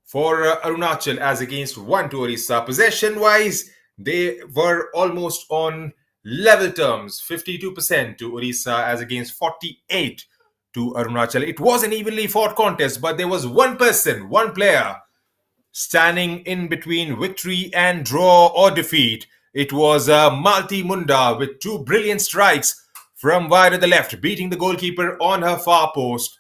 for Arunachal as against 1 to Odisha. Possession-wise, they were almost on level terms. 52% to Odisha as against 48% to Arunachal. It was an evenly fought contest, but there was one person, one player, standing in between victory and draw or defeat. It was Malti Munda with 2 brilliant strikes from wide to the left, beating the goalkeeper on her far post.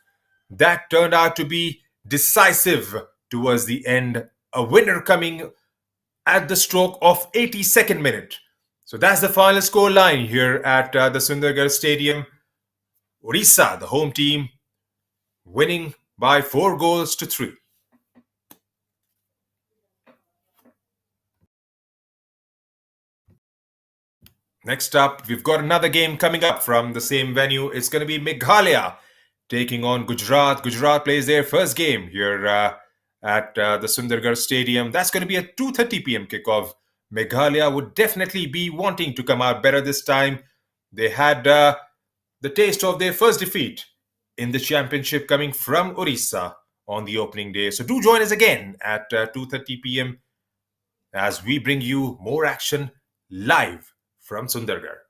That turned out to be decisive towards the end. A winner coming at the stroke of 82nd minute. So that's the final score line here at the Sundargarh Stadium. Odisha, the home team, winning by 4 goals to 3. Next up, we've got another game coming up from the same venue. It's going to be Meghalaya taking on Gujarat. Gujarat plays their first game here at the Sundargarh Stadium. That's going to be a 2:30 p.m. kickoff. Meghalaya would definitely be wanting to come out better this time. They had the taste of their first defeat in the championship coming from Odisha on the opening day. So do join us again at 2:30 p.m. as we bring you more action live from Sundargarh.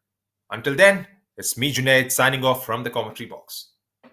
Until then, it's me, Junaid, signing off from the commentary box.